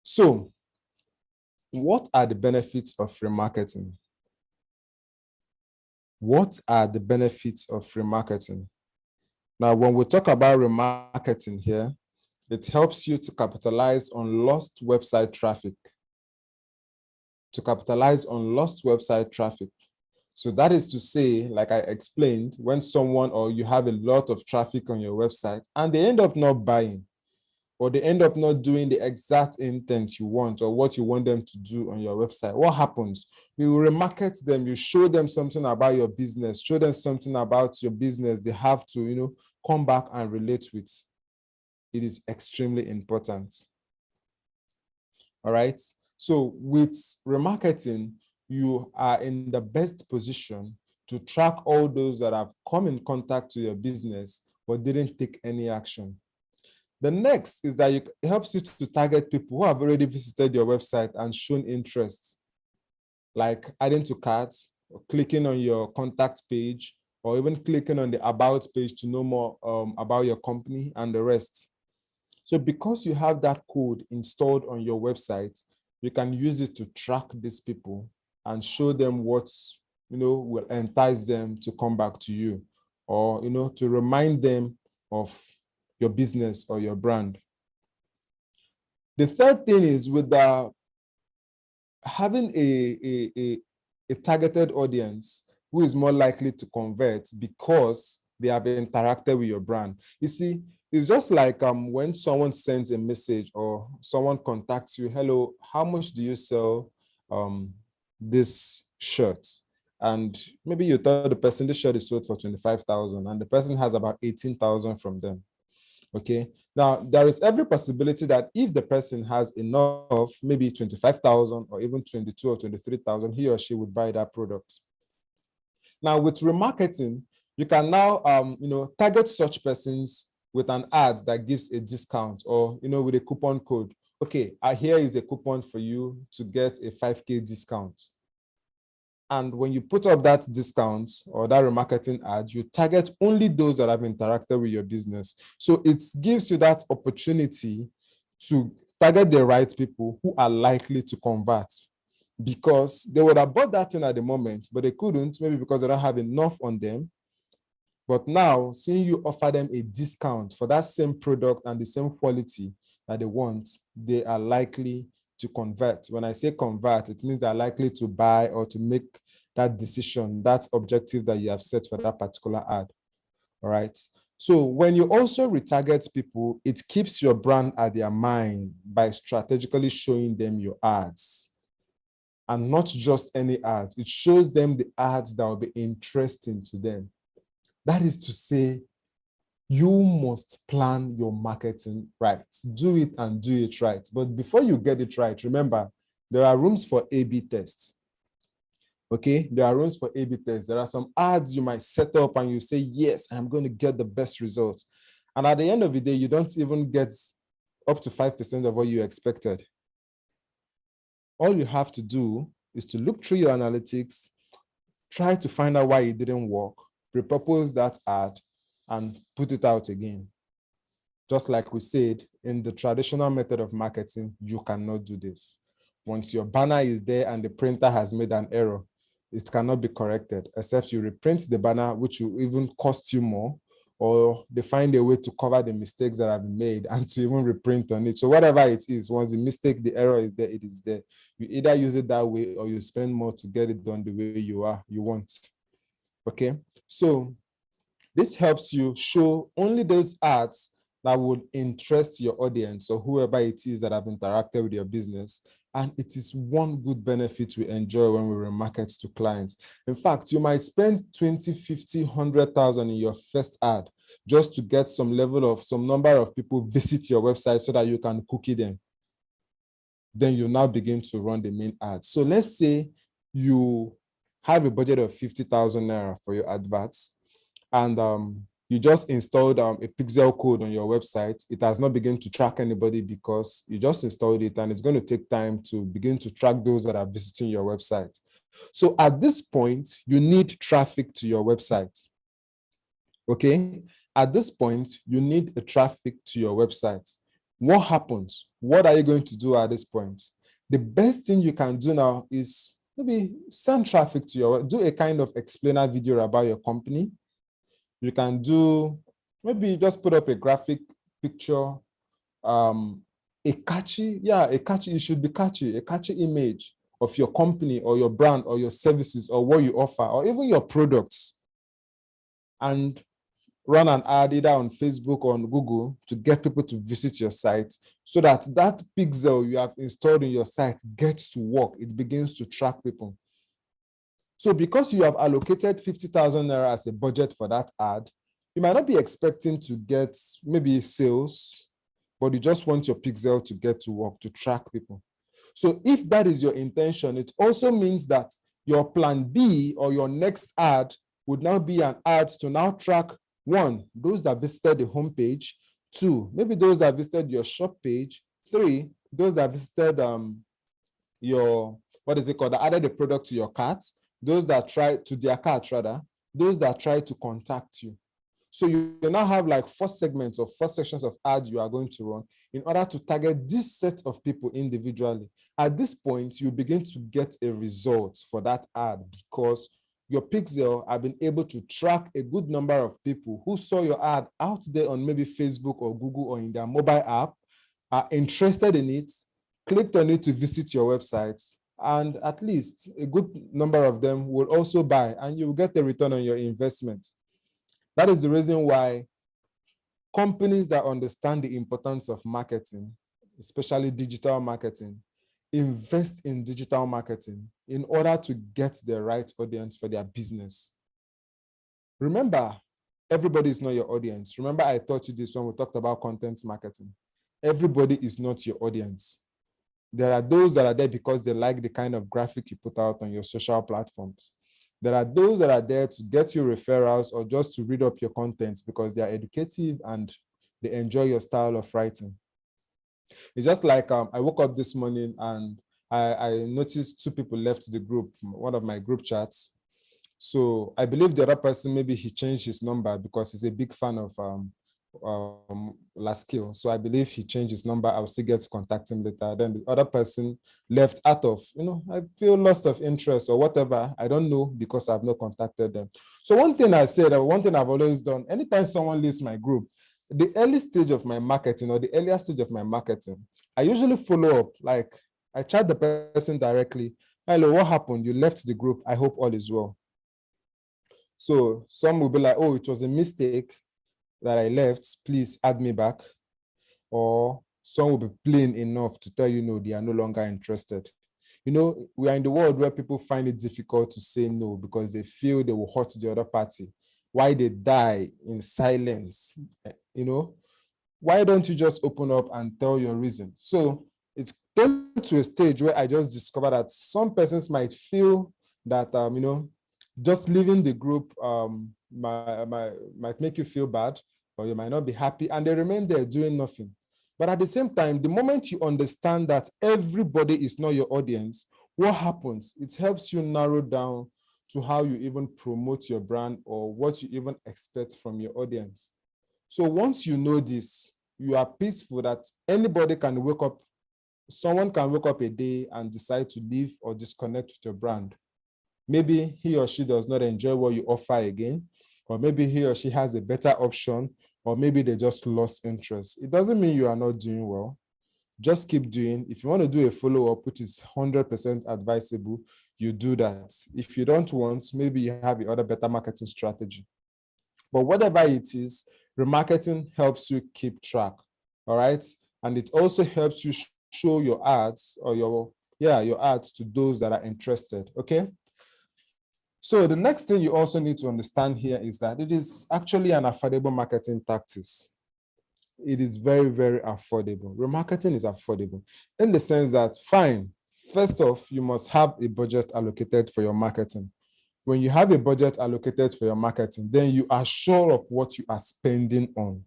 Speaker 1: So what are the benefits of remarketing? What are the benefits of remarketing? Now, when we talk about remarketing here, it helps you to capitalize on lost website traffic. To capitalize on lost website traffic. So that is to say, like I explained, when someone or you have a lot of traffic on your website and they end up not buying, or they end up not doing the exact intent you want or what you want them to do on your website, what happens? You remarket them, you show them something about your business, show them something about your business they have to, come back and relate with. It is extremely important. All right. So with remarketing, you are in the best position to track all those that have come in contact with your business but didn't take any action. The next is that it helps you to target people who have already visited your website and shown interest, like adding to carts, or clicking on your contact page, or even clicking on the about page to know more about your company and the rest. So because you have that code installed on your website, you can use it to track these people and show them what will entice them to come back to you, or to remind them of your business or your brand. The third thing is with having a targeted audience who is more likely to convert because they have interacted with your brand. You see, it's just like when someone sends a message or someone contacts you, hello, how much do you sell this shirt? And maybe you tell the person this shirt is sold for 25,000 and the person has about 18,000 from them. Okay, now there is every possibility that if the person has enough, maybe 25,000 or even 22 or 23,000, he or she would buy that product. Now with remarketing, you can now target such persons with an ad that gives a discount or with a coupon code. Okay, here is a coupon for you to get a 5K discount. And when you put up that discount or that remarketing ad, you target only those that have interacted with your business. So it gives you that opportunity to target the right people who are likely to convert, because they would have bought that thing at the moment, but they couldn't, maybe because they don't have enough on them. But now, seeing you offer them a discount for that same product and the same quality that they want, they are likely to convert. When I say convert, it means they're likely to buy or to make that decision, that objective that you have set for that particular ad. All right. So when you also retarget people, it keeps your brand at their mind by strategically showing them your ads. And not just any ads. It shows them the ads that will be interesting to them. That is to say, you must plan your marketing right. Do it and do it right. But before you get it right, remember, there are rooms for A/B tests. Okay, there are rooms for A/B tests. There are some ads you might set up and you say, yes, I'm going to get the best results. And at the end of the day, you don't even get up to 5% of what you expected. All you have to do is to look through your analytics, try to find out why it didn't work, repurpose that ad, and put it out again. Just like we said, in the traditional method of marketing, you cannot do this. Once your banner is there and the printer has made an error, it cannot be corrected, except you reprint the banner, which will even cost you more, or they find a way to cover the mistakes that have been made and to even reprint on it. So whatever it is, once the mistake, the error is there, it is there. You either use it that way or you spend more to get it done the way you want. Okay, so this helps you show only those ads that would interest your audience or whoever it is that have interacted with your business. And it is one good benefit we enjoy when we remarket to clients. In fact, you might spend 20, 50, 100,000 in your first ad just to get some number of people visit your website so that you can cookie them. Then you now begin to run the main ad. So let's say you have a budget of 50,000 naira for your adverts, and you just installed a pixel code on your website. It has not begun to track anybody because you just installed it, and it's going to take time to begin to track those that are visiting your website. So at this point, you need traffic to your website. Okay? At this point, you need a traffic to your website. What happens? What are you going to do at this point? The best thing you can do now is maybe send traffic to your, do a kind of explainer video about your company. You can do, maybe just put up a graphic picture, it should be catchy, a catchy image of your company or your brand or your services or what you offer or even your products. And run an ad either on Facebook or on Google to get people to visit your site, so that that pixel you have installed in your site gets to work. It begins to track people. So because you have allocated 50,000 naira as a budget for that ad, you might not be expecting to get maybe sales, but you just want your pixel to get to work, to track people. So if that is your intention, it also means that your plan B or your next ad would now be an ad to now track, one, those that visited the homepage; two, maybe those that visited your shop page; three, those that visited your, what is it called, that added the product to your cart; those that tried to their cart rather; those that tried to contact you. So you now have like 4 segments or 4 sections of ads you are going to run in order to target this set of people individually. At this point, you begin to get a result for that ad because your pixel have been able to track a good number of people who saw your ad out there on maybe Facebook or Google or in their mobile app, are interested in it, clicked on it to visit your website, and at least a good number of them will also buy, and you will get a return on your investment. That is the reason why companies that understand the importance of marketing, especially digital marketing, invest in digital marketing in order to get the right audience for their business. Remember, everybody is not your audience. Remember, I taught you this when we talked about content marketing. Everybody is not your audience. There are those that are there because they like the kind of graphic you put out on your social platforms. There are those that are there to get you referrals or just to read up your content because they are educative and they enjoy your style of writing. It's just like I woke up this morning and I noticed 2 people left the group, one of my group chats. So I believe the other person, maybe he changed his number because he's a big fan of Laskil. So I believe he changed his number. I'll still get to contact him later. Then the other person left out of, I feel lost of interest or whatever. I don't know because I've not contacted them. So one thing I said, one thing I've always done, anytime someone leaves my group, the early stage of my marketing or the earlier stage of my marketing, I usually follow up. Like I chat the person directly. Hello, what happened? You left the group. I hope all is well. So some will be like, oh, it was a mistake that I left, please add me back. Or some will be plain enough to tell you, no, they are no longer interested. We are in the world where people find it difficult to say no because they feel they will hurt the other party. Why they die in silence? Why don't you just open up and tell your reason? So it's came to a stage where I just discovered that some persons might feel that, just leaving the group might make you feel bad, or you might not be happy, and they remain there doing nothing. But at the same time, the moment you understand that everybody is not your audience, what happens? It helps you narrow down to how you even promote your brand or what you even expect from your audience. So once you know this, you are peaceful that anybody can wake up, someone can wake up a day and decide to leave or disconnect with your brand. Maybe he or she does not enjoy what you offer again, or maybe he or she has a better option, or maybe they just lost interest. It doesn't mean you are not doing well. Just keep doing. If you want to do a follow-up, which is 100% advisable, you do that. If you don't want, maybe you have the other better marketing strategy. But whatever it is, remarketing helps you keep track, all right? And it also helps you show your ads or your ads to those that are interested, okay? So the next thing you also need to understand here is that it is actually an affordable marketing tactics. It is very, very affordable. Remarketing is affordable in the sense that, fine, first off, you must have a budget allocated for your marketing. When you have a budget allocated for your marketing, then you are sure of what you are spending on.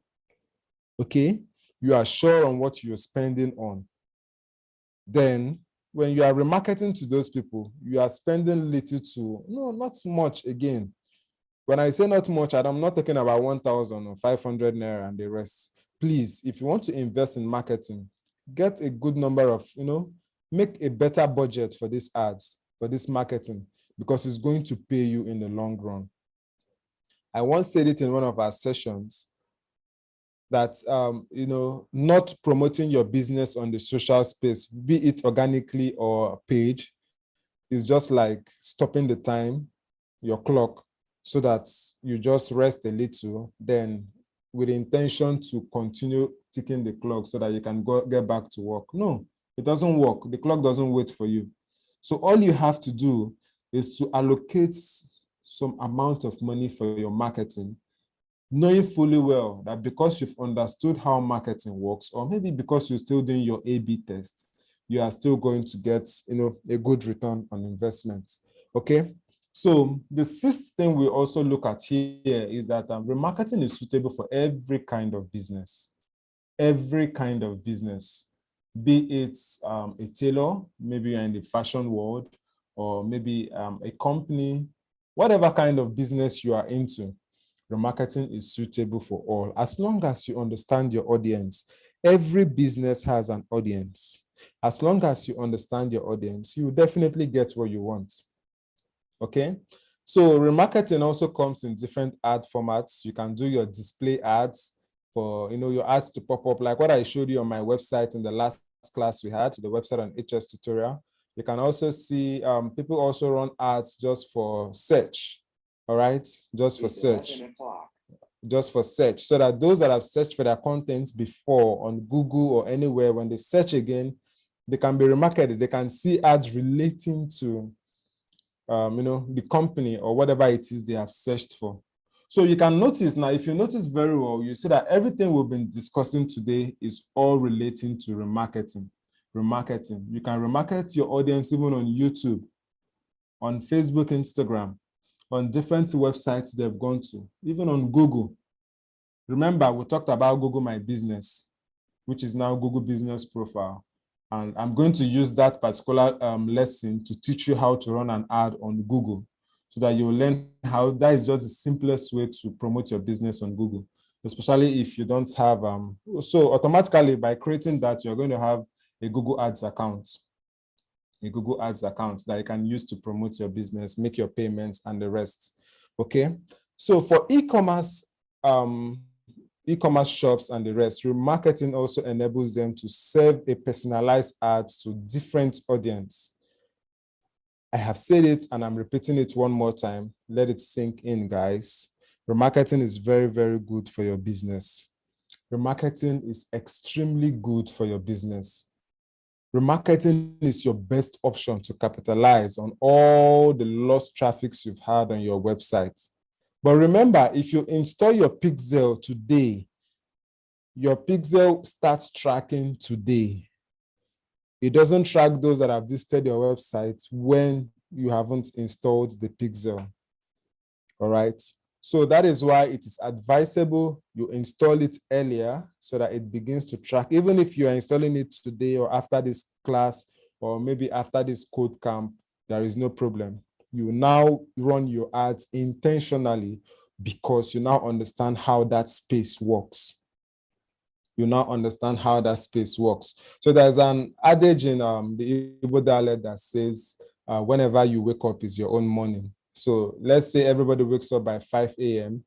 Speaker 1: Okay? You are sure on what you're spending on. Then when you are remarketing to those people, you are spending little to, no, not much again. When I say not much, I'm not talking about 1,000 or 500 naira and the rest. Please, if you want to invest in marketing, get a good number of, make a better budget for these ads, for this marketing, because it's going to pay you in the long run. I once said it in one of our sessions that, not promoting your business on the social space, be it organically or paid, is just like stopping the time, your clock, so that you just rest a little, then with the intention to continue ticking the clock so that you can get back to work. No, it doesn't work. The clock doesn't wait for you. So all you have to do is to allocate some amount of money for your marketing, knowing fully well that because you've understood how marketing works, or maybe because you're still doing your A/B test, you are still going to get, a good return on investment. Okay. So the sixth thing we also look at here is that remarketing is suitable for every kind of business. Every kind of business, be it a tailor, maybe you're in the fashion world, or maybe a company, whatever kind of business you are into, remarketing is suitable for all, as long as you understand your audience. Every business has an audience. As long as you understand your audience, you will definitely get what you want. Okay, so remarketing also comes in different ad formats. You can do your display ads for your ads to pop up, like what I showed you on my website in the last class we had, the website on HS tutorial. You can also see people also run ads just for search. All right, just for search. Just for search, so that those that have searched for their content before on Google or anywhere, when they search again, they can be remarketed. They can see ads relating to the company or whatever it is they have searched for. So you can notice now, if you notice very well, you see that everything we've been discussing today is all relating to remarketing. Remarketing. You can remarket your audience even on YouTube, on Facebook, Instagram, on different websites they've gone to, even on Google. Remember, we talked about Google My Business, which is now Google Business Profile. And I'm going to use that particular lesson to teach you how to run an ad on Google, so that you will learn how that is just the simplest way to promote your business on Google, especially if you don't have, so automatically by creating that, you're going to have a Google Ads account, that you can use to promote your business, make your payments and the rest. Okay. So for e-commerce shops and the rest, remarketing also enables them to serve a personalized ad to different audience. I have said it and I'm repeating it one more time. Let it sink in, guys. Remarketing is very, very good for your business. Remarketing is extremely good for your business. Remarketing is your best option to capitalize on all the lost traffics you've had on your website. But remember, if you install your pixel today, your pixel starts tracking today. It doesn't track those that have visited your website when you haven't installed the pixel. All right. So that is why it is advisable you install it earlier so that it begins to track. Even if you are installing it today or after this class, or maybe after this KodeCamp, there is no problem. You now run your ads intentionally because you now understand how that space works. You now understand how that space works. So there's an adage in the Igbo dialect that says, whenever you wake up is your own morning. So let's say everybody wakes up by 5 a.m.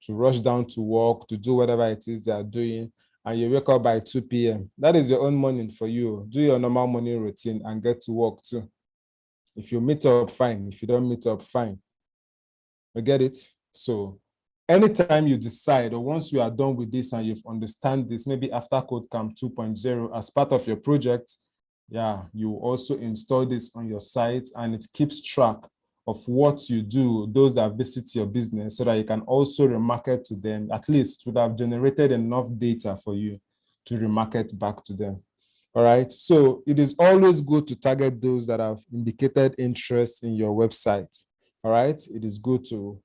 Speaker 1: to rush down to work, to do whatever it is they are doing, and you wake up by 2 p.m. That is your own morning for you. Do your normal morning routine and get to work too. If you meet up, fine. If you don't meet up, fine. You get it? So anytime you decide, or once you are done with this and you've understand this, maybe after KodeCamp 2.0 as part of your project, yeah, you also install this on your site and it keeps track of what you do, those that visit your business, so that you can also remarket to them. At least would have generated enough data for you to remarket back to them. All right. So it is always good to target those that have indicated interest in your website. All right. It is good to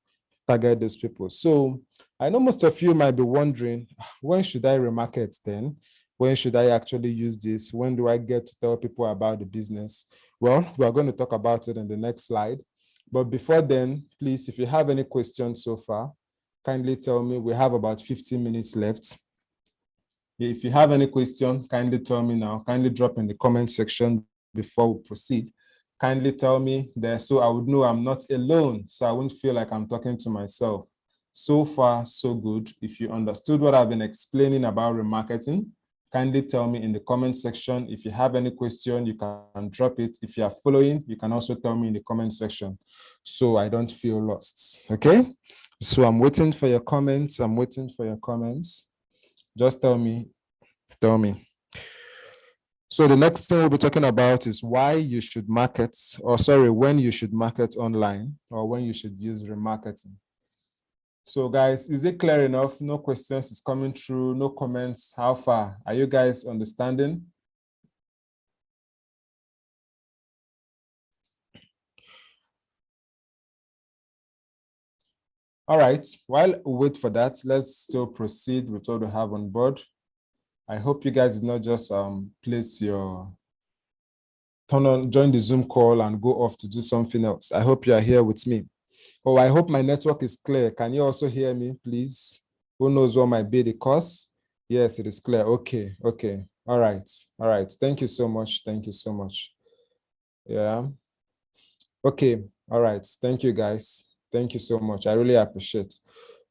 Speaker 1: target those people. So I know most of you might be wondering, when should I remarket then? When should I actually use this? When do I get to tell people about the business? Well, we are going to talk about it in the next slide. But before then, please, if you have any questions so far, kindly tell me. We have about 15 minutes left. If you have any question, kindly tell me now. Kindly drop in the comment section before we proceed. Kindly tell me there so I would know I'm not alone, so I wouldn't feel like I'm talking to myself. So far, so good. If you understood what I've been explaining about remarketing, kindly tell me in the comment section. If you have any question, you can drop it. If you are following, you can also tell me in the comment section so I don't feel lost. Okay? So I'm waiting for your comments. I'm waiting for your comments. Just tell me. Tell me. So the next thing we'll be talking about is why you should market, or sorry, when you should market online or when you should use remarketing. So guys, is it clear enough? No questions is coming through, no comments. How far? Are you guys understanding? All right, while we wait for that, let's still proceed with what we have on board. I hope you guys did not just place your turn on, join the Zoom call and go off to do something else. I hope you are here with me. Oh, I hope my network is clear. Can you also hear me, please? Who knows what might be the cause? Yes, it is clear. Okay, okay. All right, all right. Thank you so much. Thank you so much. Yeah. Okay, all right. Thank you, guys. Thank you so much. I really appreciate.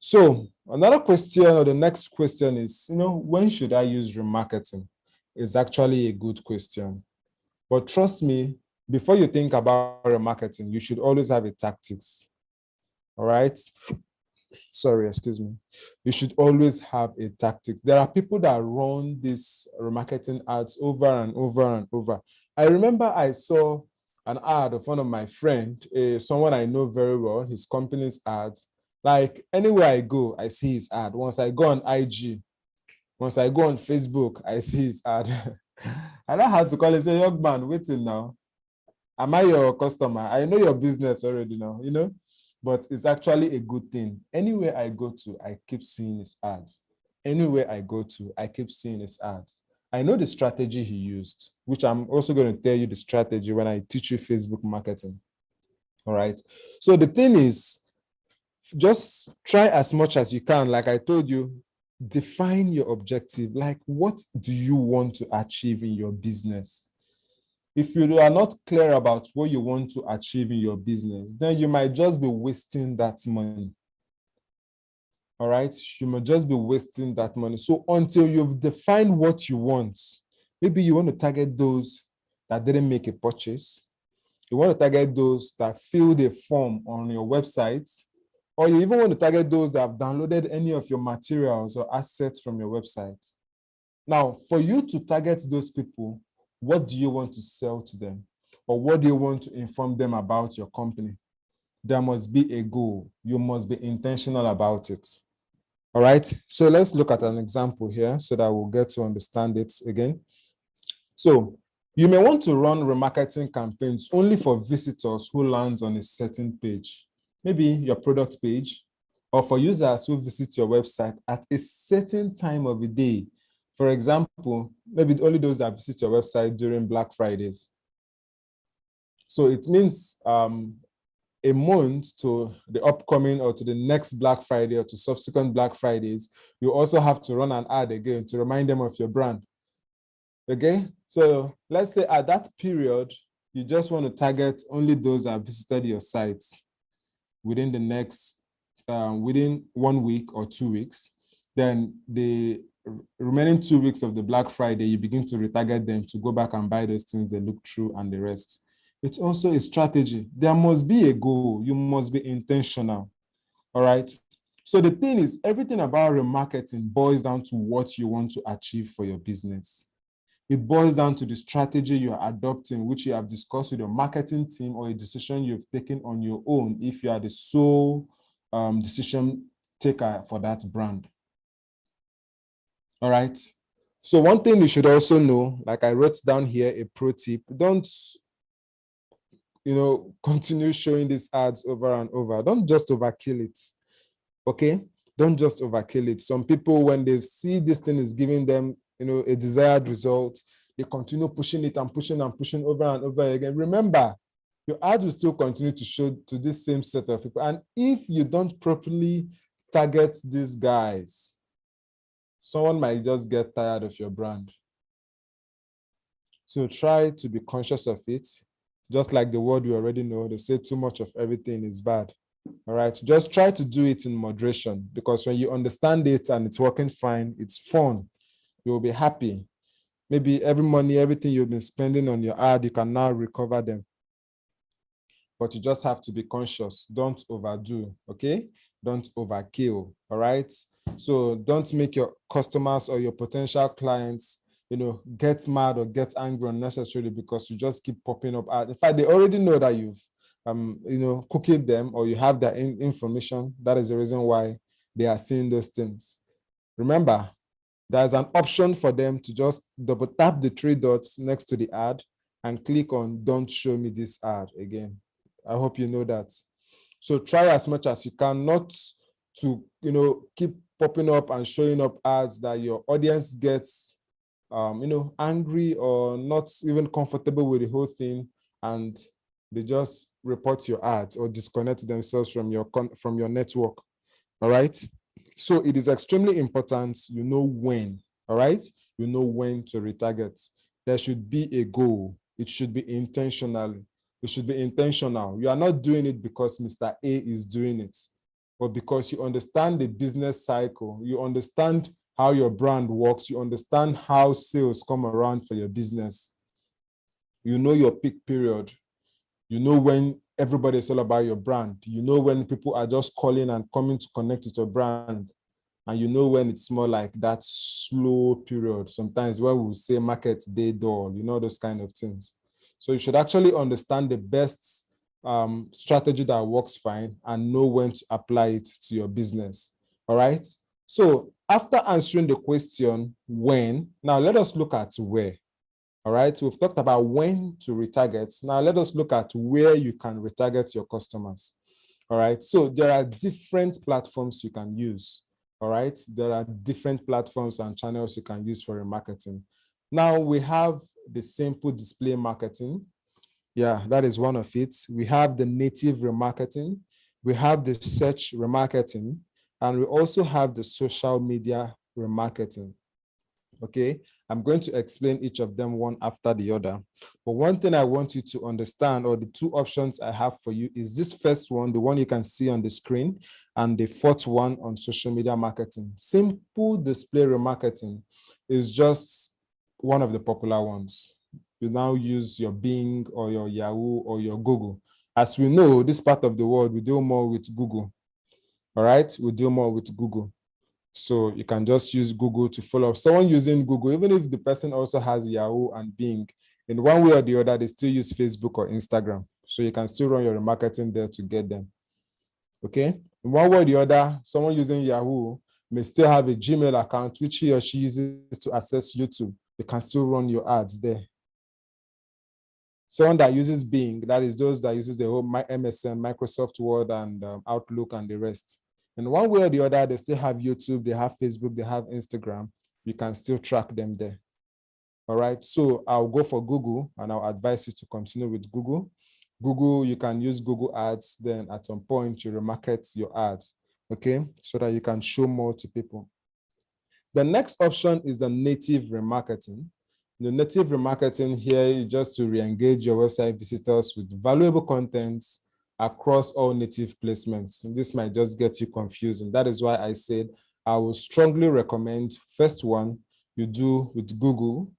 Speaker 1: So another question, or the next question is, when should I use remarketing? It's actually a good question. But trust me, before you think about remarketing, you should always have a tactics. All right. Sorry, excuse me. You should always have a tactic. There are people that run these remarketing ads over and over and over. I remember I saw an ad of one of my friends, someone I know very well, his company's ads. Like anywhere I go, I see his ad. Once I go on IG, once I go on Facebook, I see his ad. I don't have to call and say, young man, waiting now. Am I your customer? I know your business already now, but it's actually a good thing. Anywhere I go to, I keep seeing his ads. Anywhere I go to, I keep seeing his ads. I know the strategy he used, which I'm also going to tell you the strategy when I teach you Facebook marketing. All right. So the thing is, just try as much as you can. Like I told you, define your objective. Like, what do you want to achieve in your business? If you are not clear about what you want to achieve in your business, then you might just be wasting that money. All right? You might just be wasting that money. So until you've defined what you want, maybe you want to target those that didn't make a purchase. You want to target those that filled a form on your website, or you even want to target those that have downloaded any of your materials or assets from your website. Now, for you to target those people, what do you want to sell to them? Or what do you want to inform them about your company? There must be a goal. You must be intentional about it. All right. So let's look at an example here so that we'll get to understand it again. So you may want to run remarketing campaigns only for visitors who land on a certain page, maybe your product page, or for users who visit your website at a certain time of the day. For example, maybe only those that visit your website during Black Fridays. So it means a month to the upcoming or to the next Black Friday or to subsequent Black Fridays, you also have to run an ad again to remind them of your brand. Okay, so let's say at that period, you just want to target only those that have visited your site within the next, within 1 week or 2 weeks. Then the remaining 2 weeks of the Black Friday, you begin to retarget them to go back and buy those things they look through and the rest. It's also a strategy. There must be a goal. You must be intentional. All right. So the thing is, everything about remarketing boils down to what you want to achieve for your business. It boils down to the strategy you are adopting, which you have discussed with your marketing team, or a decision you've taken on your own if you are the sole decision taker for that brand. All right. So one thing you should also know, like I wrote down here, a pro tip, don't continue showing these ads over and over. Don't just overkill it. Okay? Don't just overkill it. Some people, when they see this thing is giving them, a desired result, they continue pushing it and pushing and pushing over and over again. Remember, your ads will still continue to show to this same set of people. And if you don't properly target these guys, someone might just get tired of your brand. So try to be conscious of it. Just like the word we already know, they say too much of everything is bad. All right, just try to do it in moderation, because when you understand it and it's working fine, it's fun. You'll be happy. Maybe every money, everything you've been spending on your ad, you can now recover them. But you just have to be conscious. Don't overdo, okay? Don't overkill, all right? So don't make your customers or your potential clients, get mad or get angry unnecessarily because you just keep popping up ads. In fact, they already know that you've, cookied them or you have their information. That is the reason why they are seeing those things. Remember, there's an option for them to just double tap the three dots next to the ad and click on "Don't show me this ad again." I hope you know that. So try as much as you can not to, keep popping up and showing up ads that your audience gets, angry or not even comfortable with the whole thing, and they just report your ads or disconnect themselves from your network. All right. So it is extremely important you know when, all right? You know when to retarget. There should be a goal. It should be intentional. It should be intentional. You are not doing it because Mr. A is doing it, but because you understand the business cycle. You understand how your brand works. You understand how sales come around for your business. You know your peak period. You know when everybody's all about your brand. You know when people are just calling and coming to connect with your brand. And you know when it's more like that slow period. Sometimes when we say market day dull, those kind of things. So you should actually understand the best strategy that works fine and know when to apply it to your business. All right. So after answering the question when, now let us look at where. All right, so we've talked about when to retarget. Now let us look at where you can retarget your customers. All right, so there are different platforms you can use. All right, there are different platforms and channels you can use for remarketing. Now we have the simple display marketing. Yeah, that is one of it. We have the native remarketing. We have the search remarketing, and we also have the social media remarketing. Okay, I'm going to explain each of them one after the other. But one thing I want you to understand, or the two options I have for you, is this first one, the one you can see on the screen, and the fourth one on social media marketing. Simple display remarketing is just one of the popular ones. You now use your Bing or your Yahoo or your Google. As we know, this part of the world, we deal more with Google. All right, we deal more with Google. So you can just use Google to follow up. Someone using Google, even if the person also has Yahoo and Bing, in one way or the other, they still use Facebook or Instagram. So you can still run your remarketing there to get them. Okay. In one way or the other, someone using Yahoo may still have a Gmail account, which he or she uses to access YouTube. You can still run your ads there. Someone that uses Bing, that is those that uses the whole MSN, Microsoft Word, and Outlook and the rest. In one way or the other, they still have YouTube, they have Facebook, they have Instagram. You can still track them there. All right, so I'll go for Google and I'll advise you to continue with Google. Google, you can use Google Ads, then at some point you remarket your ads, okay? So that you can show more to people. The next option is the native remarketing. The native remarketing here is just to re-engage your website visitors with valuable content across all native placements. And this might just get you confused. And that is why I said I would strongly recommend first one you do with Google.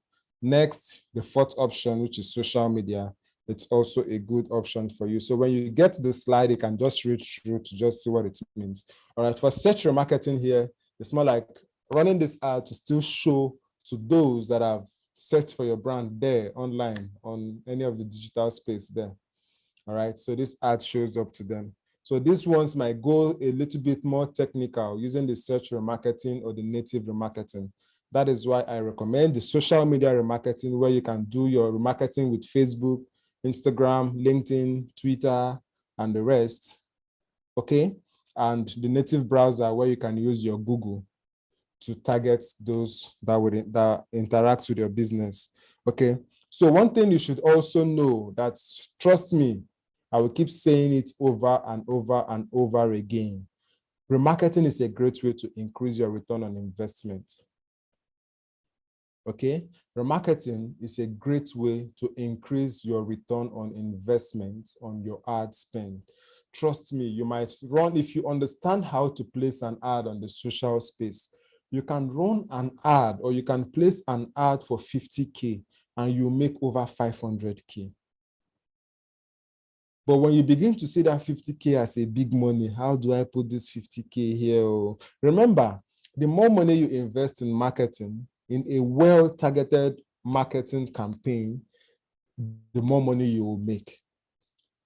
Speaker 1: Next, the fourth option, which is social media. It's also a good option for you. So when you get the slide, you can just read through to just see what it means. All right, for search remarketing here, it's more like running this ad to still show to those that have searched for your brand there online on any of the digital space there. All right, so this ad shows up to them. So these ones might go a little bit more technical using the search remarketing or the native remarketing. That is why I recommend the social media remarketing, where you can do your remarketing with Facebook, Instagram, LinkedIn, Twitter, and the rest. Okay, and the native browser, where you can use your Google to target those that interact with your business. Okay, so one thing you should also know, that trust me, I will keep saying it over and over and over again. Remarketing is a great way to increase your return on investment. Okay, remarketing is a great way to increase your return on investment on your ad spend. Trust me, you might run, if you understand how to place an ad on the social space, you can run an ad or you can place an ad for 50K and you make over 500K. But when you begin to see that 50K as a big money, how do I put this 50K here? Remember, the more money you invest in marketing, in a well-targeted marketing campaign, the more money you will make.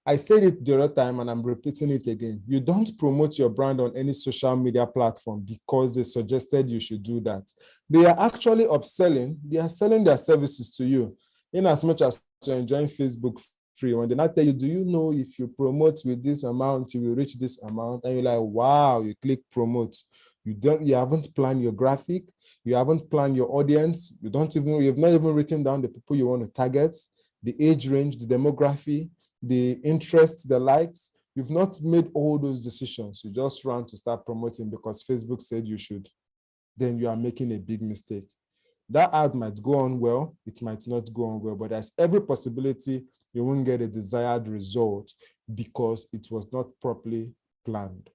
Speaker 1: I said it the other time and I'm repeating it again. You don't promote your brand on any social media platform because they suggested you should do that. They are actually upselling, they are selling their services to you in as much as you're enjoying Facebook free. When they not tell you, do you know if you promote with this amount, you will reach this amount? And you're like, wow, you click promote. You haven't planned your graphic, you haven't planned your audience, you've not even written down the people you want to target, the age range, the demography, the interest, the likes. You've not made all those decisions. You just ran to start promoting because Facebook said you should. Then you are making a big mistake. That ad might go on well, it might not go on well, but there's every possibility you won't get a desired result because it was not properly planned.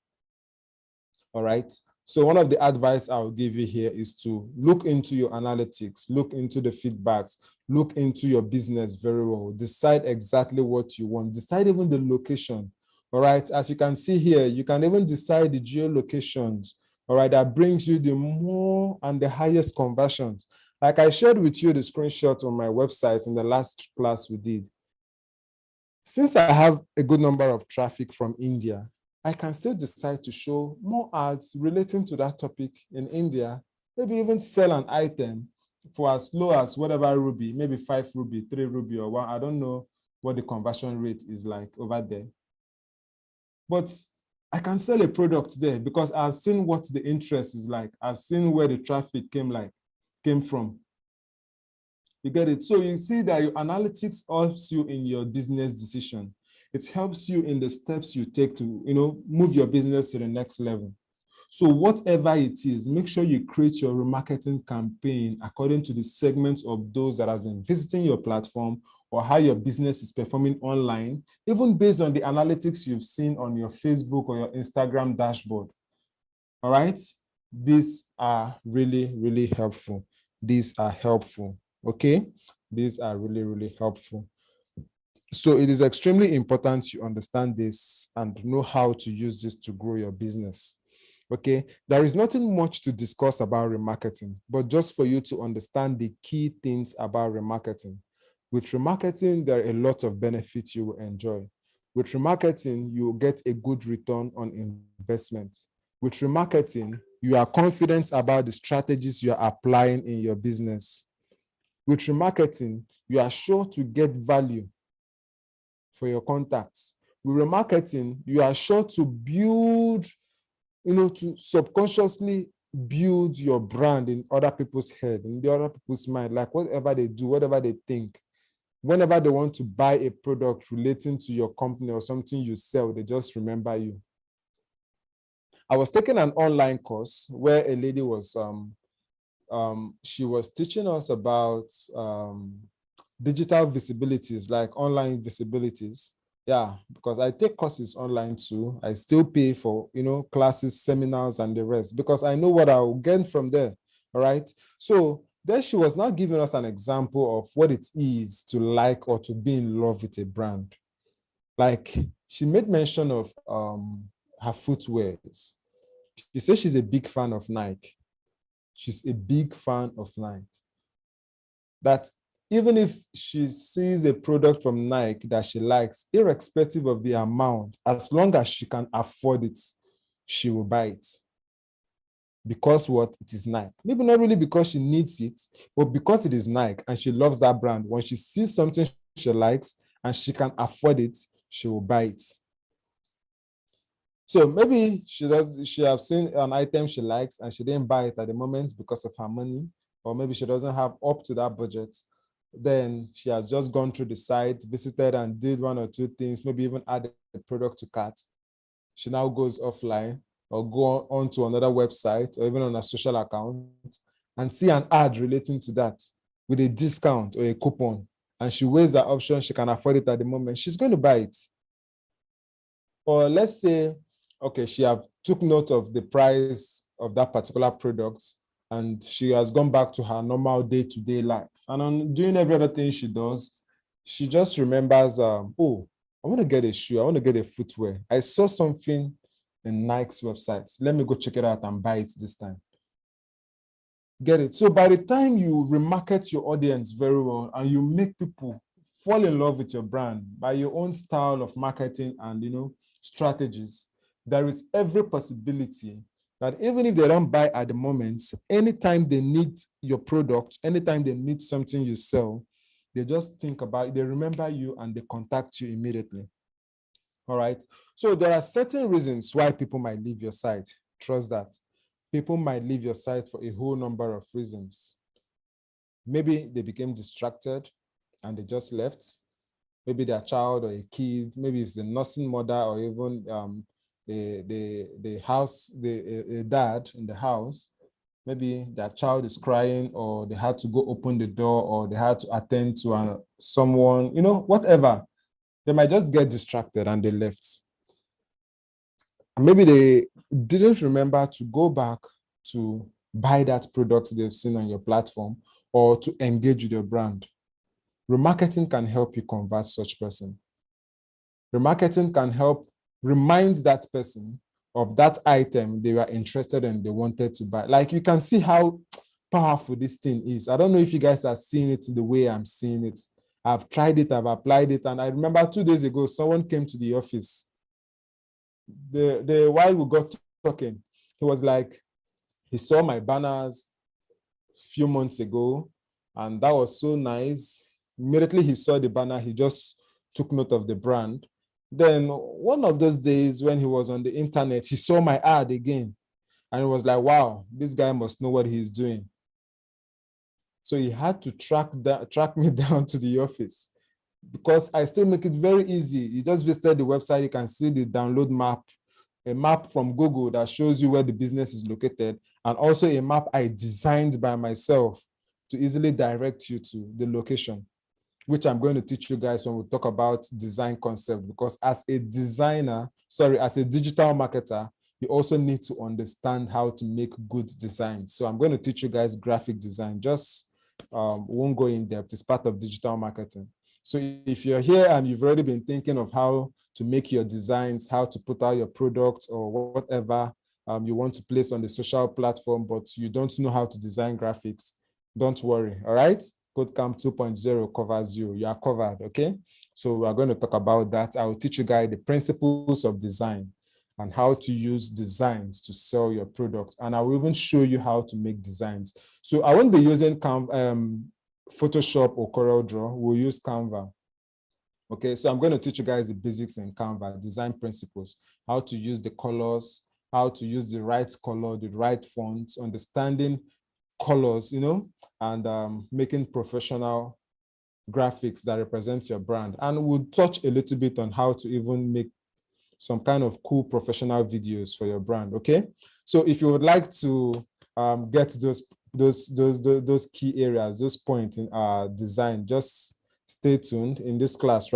Speaker 1: All right. So one of the advice I'll give you here is to look into your analytics, look into the feedbacks, look into your business very well, decide exactly what you want, decide even the location. All right. As you can see here, you can even decide the geolocations. All right. That brings you the more and the highest conversions. Like I shared with you the screenshot on my website in the last class we did. Since I have a good number of traffic from India, I can still decide to show more ads relating to that topic in India, maybe even sell an item for as low as whatever rupee, maybe 5 rupee, 3 rupee, or 1. I don't know what the conversion rate is like over there. But I can sell a product there because I've seen what the interest is like. I've seen where the traffic came from. You get it? So you see that your analytics helps you in your business decision. It helps you in the steps you take to, move your business to the next level. So whatever it is, make sure you create your remarketing campaign according to the segments of those that have been visiting your platform or how your business is performing online, even based on the analytics you've seen on your Facebook or your Instagram dashboard. All right? These are really, really helpful. These are helpful. Okay? These are really, really helpful. So it is extremely important you understand this and know how to use this to grow your business. Okay, there is nothing much to discuss about remarketing, but just for you to understand the key things about remarketing. With remarketing, there are a lot of benefits you will enjoy. With remarketing, you will get a good return on investment. With remarketing, you are confident about the strategies you are applying in your business. With remarketing, you are sure to get value for your contacts. With remarketing, you are sure to build, to subconsciously build your brand in other people's head, in the other people's mind, like whatever they do, whatever they think. Whenever they want to buy a product relating to your company or something you sell, they just remember you. I was taking an online course where a lady was, she was teaching us about digital visibilities, like online visibilities. Yeah, because I take courses online too. I still pay for, classes, seminars, and the rest, because I know what I'll gain from there. All right. So then she was now giving us an example of what it is to like or to be in love with a brand. Like she made mention of her footwears. She says she's a big fan of Nike. She's a big fan of Nike. That even if she sees a product from Nike that she likes, irrespective of the amount, as long as she can afford it, she will buy it. Because what? It is Nike. Maybe not really because she needs it, but because it is Nike and she loves that brand. When she sees something she likes and she can afford it, she will buy it. So maybe she has seen an item she likes and she didn't buy it at the moment because of her money, or maybe she doesn't have up to that budget. Then she has just gone through the site, visited and did 1 or 2 things, maybe even added a product to cart. She now goes offline or go on to another website or even on a social account and see an ad relating to that with a discount or a coupon. And she weighs that option, she can afford it at the moment, she's going to buy it. Or let's say, okay, she have took note of the price of that particular product, and she has gone back to her normal day-to-day life. And on doing every other thing she does, she just remembers, oh, I want to get a shoe. I want to get a footwear. I saw something in Nike's website. Let me go check it out and buy it this time. Get it? So by the time you remarket your audience very well and you make people fall in love with your brand by your own style of marketing and, strategies, there is every possibility that even if they don't buy at the moment, anytime they need your product, anytime they need something you sell, they just think about it, they remember you, and they contact you immediately. All right. So there are certain reasons why people might leave your site. Trust that. People might leave your site for a whole number of reasons. Maybe they became distracted and they just left. Maybe their child or a kid, maybe it's a nursing mother, or even the dad in the house. Maybe their child is crying, or they had to go open the door, or they had to attend to someone, whatever. They might just get distracted and they left. And maybe they didn't remember to go back to buy that product they've seen on your platform or to engage with your brand. Remarketing can help you convert such person. Remarketing can help remind that person of that item they were interested in, they wanted to buy. Like, you can see how powerful this thing is. I don't know if you guys are seeing it the way I'm seeing it. I've tried it, I've applied it. And I remember 2 days ago, someone came to the office. While we got talking, he was like, he saw my banners a few months ago, and that was so nice. Immediately he saw the banner, he just took note of the brand. Then one of those days when he was on the internet, he saw my ad again, and it was like, wow, this guy must know what he's doing. So he had to track me down to the office, because I still make it very easy. You just visit the website, you can see the download map, a map from Google that shows you where the business is located, and also a map I designed by myself to easily direct you to the location, which I'm going to teach you guys when we talk about design concept, because as a digital marketer, you also need to understand how to make good design. So I'm going to teach you guys graphic design, just won't go in depth. It's part of digital marketing. So if you're here and you've already been thinking of how to make your designs, how to put out your product or whatever you want to place on the social platform, but you don't know how to design graphics, don't worry, all right? KodeCamp 2.0 covers you. You are covered, okay? So we are going to talk about that. I will teach you guys the principles of design and how to use designs to sell your product. And I will even show you how to make designs. So I won't be using Photoshop or CorelDRAW. We'll use Canva. Okay, so I'm going to teach you guys the basics in Canva, design principles, how to use the colors, how to use the right color, the right fonts, understanding colors, and making professional graphics that represents your brand. And we'll touch a little bit on how to even make some kind of cool professional videos for your brand. Okay, so if you would like to get those key areas, those points in our design, just stay tuned in this class,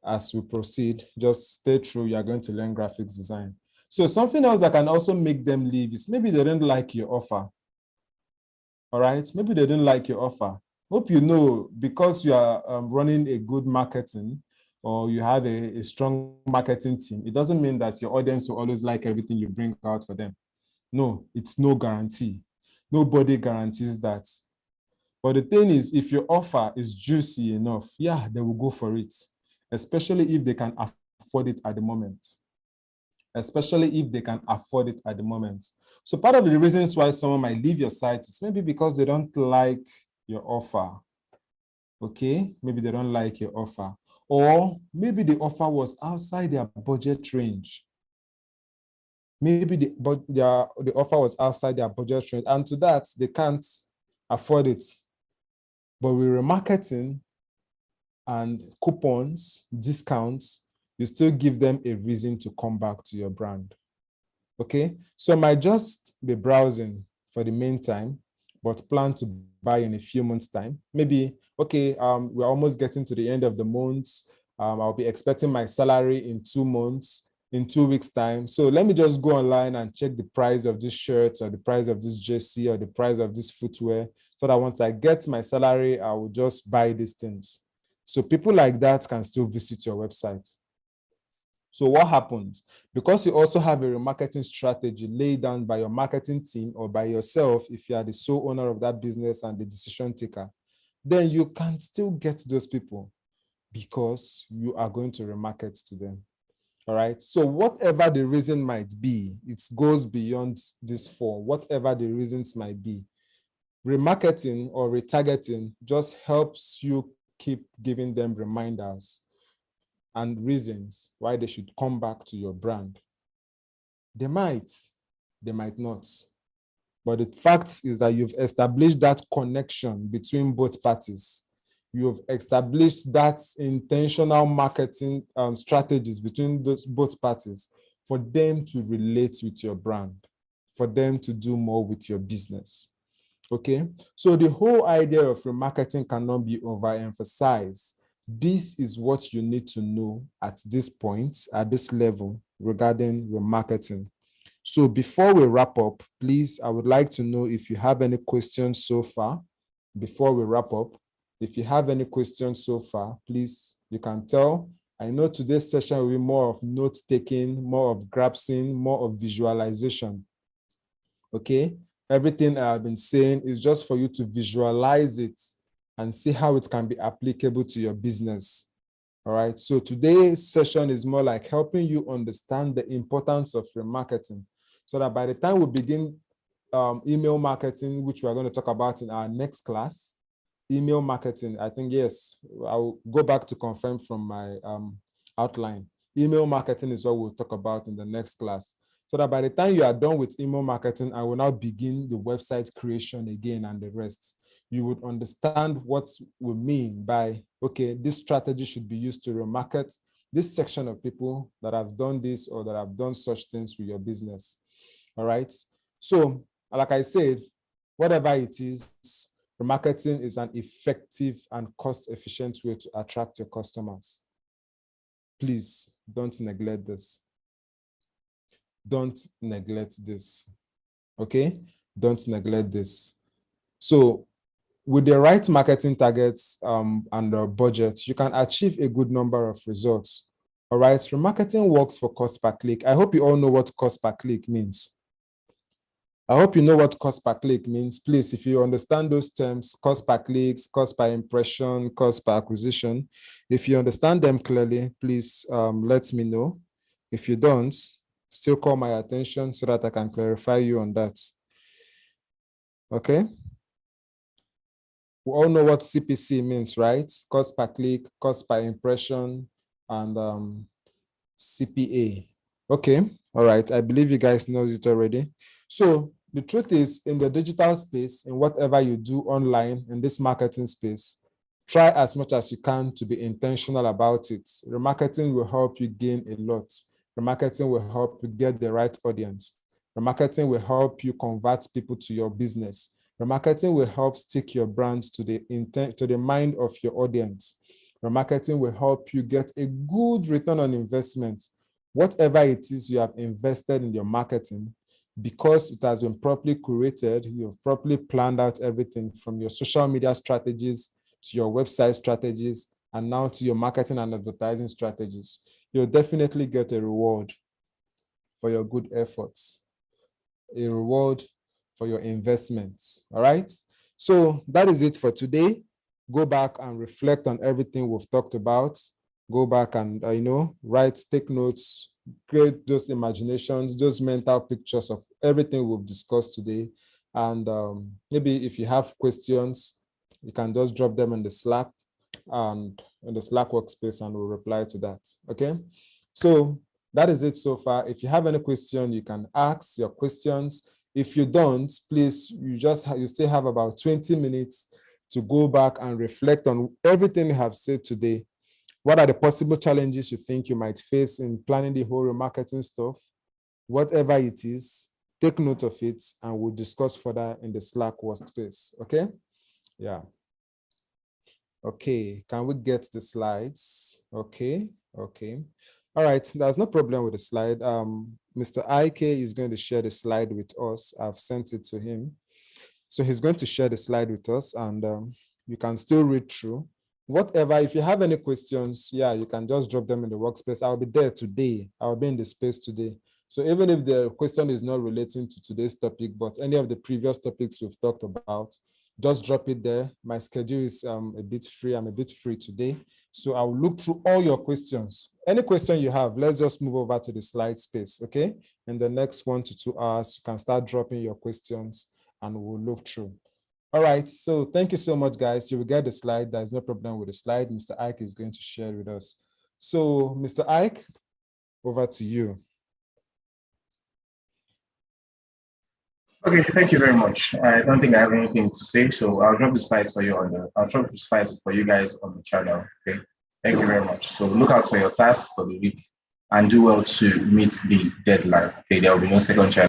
Speaker 1: as we proceed. Just stay true. You are going to learn graphics design. So something else that can also make them leave is maybe they didn't like your offer. All right, maybe they didn't like your offer. Hope you know, because you are running a good marketing, or you have a strong marketing team, it doesn't mean that your audience will always like everything you bring out for them. No, it's no guarantee. Nobody guarantees that. But the thing is, if your offer is juicy enough, yeah, they will go for it, especially if they can afford it at the moment. Especially if they can afford it at the moment. So part of the reasons why someone might leave your site is maybe because they don't like your offer. Okay, maybe they don't like your offer. Or maybe the offer was outside their budget range. Maybe the offer was outside their budget range, and to that, they can't afford it. But with remarketing and coupons, discounts, you still give them a reason to come back to your brand. Okay, so I might just be browsing for the meantime, but plan to buy in a few months' time. Maybe, okay, we're almost getting to the end of the month. I'll be expecting my salary in 2 months. in 2 weeks' time. So let me just go online and check the price of this shirt or the price of this jersey or the price of this footwear, so that once I get my salary, I will just buy these things. So people like that can still visit your website. So what happens? Because you also have a remarketing strategy laid down by your marketing team or by yourself, if you are the sole owner of that business and the decision taker, then you can still get those people because you are going to remarket to them. All right. So whatever the reason might be, it goes beyond these four, whatever the reasons might be. Remarketing or retargeting just helps you keep giving them reminders and reasons why they should come back to your brand. They might not. But the fact is that you've established that connection between both parties. You've established that intentional marketing strategies between both parties for them to relate with your brand, for them to do more with your business. Okay, so the whole idea of remarketing cannot be overemphasized. This is what you need to know at this point, at this level, regarding remarketing. So before we wrap up, please, I would like to know if you have any questions so far. Before we wrap up, if you have any questions so far, please, you can tell. I know today's session will be more of note-taking, more of grasping, more of visualization. Okay? Everything I've been saying is just for you to visualize it and see how it can be applicable to your business. All right. So today's session is more like helping you understand the importance of remarketing, so that by the time we begin email marketing, which we're going to talk about in our next class, email marketing, I think, yes, I'll go back to confirm from my outline. Email marketing is what we'll talk about in the next class. So that by the time you are done with email marketing, I will now begin the website creation again and the rest. You would understand what we mean by, okay, this strategy should be used to remarket this section of people that have done this or that have done such things with your business. All right. So, like I said, whatever it is, remarketing is an effective and cost-efficient way to attract your customers. Please don't neglect this. Don't neglect this. Okay? Don't neglect this. So, with the right marketing targets and budget, you can achieve a good number of results. All right, remarketing works for cost per click. I hope you all know what cost per click means. I hope you know what cost per click means. Please, if you understand those terms, cost per clicks, cost per impression, cost per acquisition, if you understand them clearly, please let me know. If you don't, still call my attention so that I can clarify you on that. Okay? We all know what CPC means, right? Cost per click, cost per impression, and CPA. Okay, all right. I believe you guys know it already. So the truth is, in the digital space, in whatever you do online, in this marketing space, try as much as you can to be intentional about it. Remarketing will help you gain a lot. Remarketing will help you get the right audience. Remarketing will help you convert people to your business. Remarketing will help stick your brand to the mind of your audience. Remarketing will help you get a good return on investment. Whatever it is you have invested in your marketing, because it has been properly curated, you have properly planned out everything from your social media strategies to your website strategies, and now to your marketing and advertising strategies. You'll definitely get a reward for your good efforts, a reward for your investments. All right. So that is it for today. Go back and reflect on everything we've talked about. Go back and, write, take notes, create those imaginations, those mental pictures of everything we've discussed today. And maybe if you have questions, you can just drop them in the Slack and in the Slack workspace, and we'll reply to that. Okay. So that is it so far. If you have any question, you can ask your questions. If you don't, please, you still have about 20 minutes to go back and reflect on everything you have said today. What are the possible challenges you think you might face in planning the whole remarketing stuff? Whatever it is, take note of it, and we'll discuss further in the Slack workspace. Okay? Yeah. Okay, can we get the slides? Okay, okay. All right, there's no problem with the slide. Mr. IK is going to share the slide with us. I've sent it to him. So he's going to share the slide with us, and you can still read through. Whatever, if you have any questions, yeah, you can just drop them in the workspace. I'll be there today. I'll be in the space today. So even if the question is not relating to today's topic, but any of the previous topics we've talked about, just drop it there. My schedule is a bit free. I'm a bit free today. So I'll look through all your questions. Any question you have, let's just move over to the slide space, okay? In the next 1 to 2 hours, you can start dropping your questions and we'll look through. All right, so thank you so much, guys. You will get the slide. There's no problem with the slide. Mr. Ike is going to share with us. So, Mr. Ike, over to you.
Speaker 2: Okay, thank you very much. I don't think I have anything to say, so I'll drop the slides for you I'll drop the slides for you guys on the channel. Okay, thank you very much. So look out for your task for the week and do well to meet the deadline. Okay, there will be no second chance.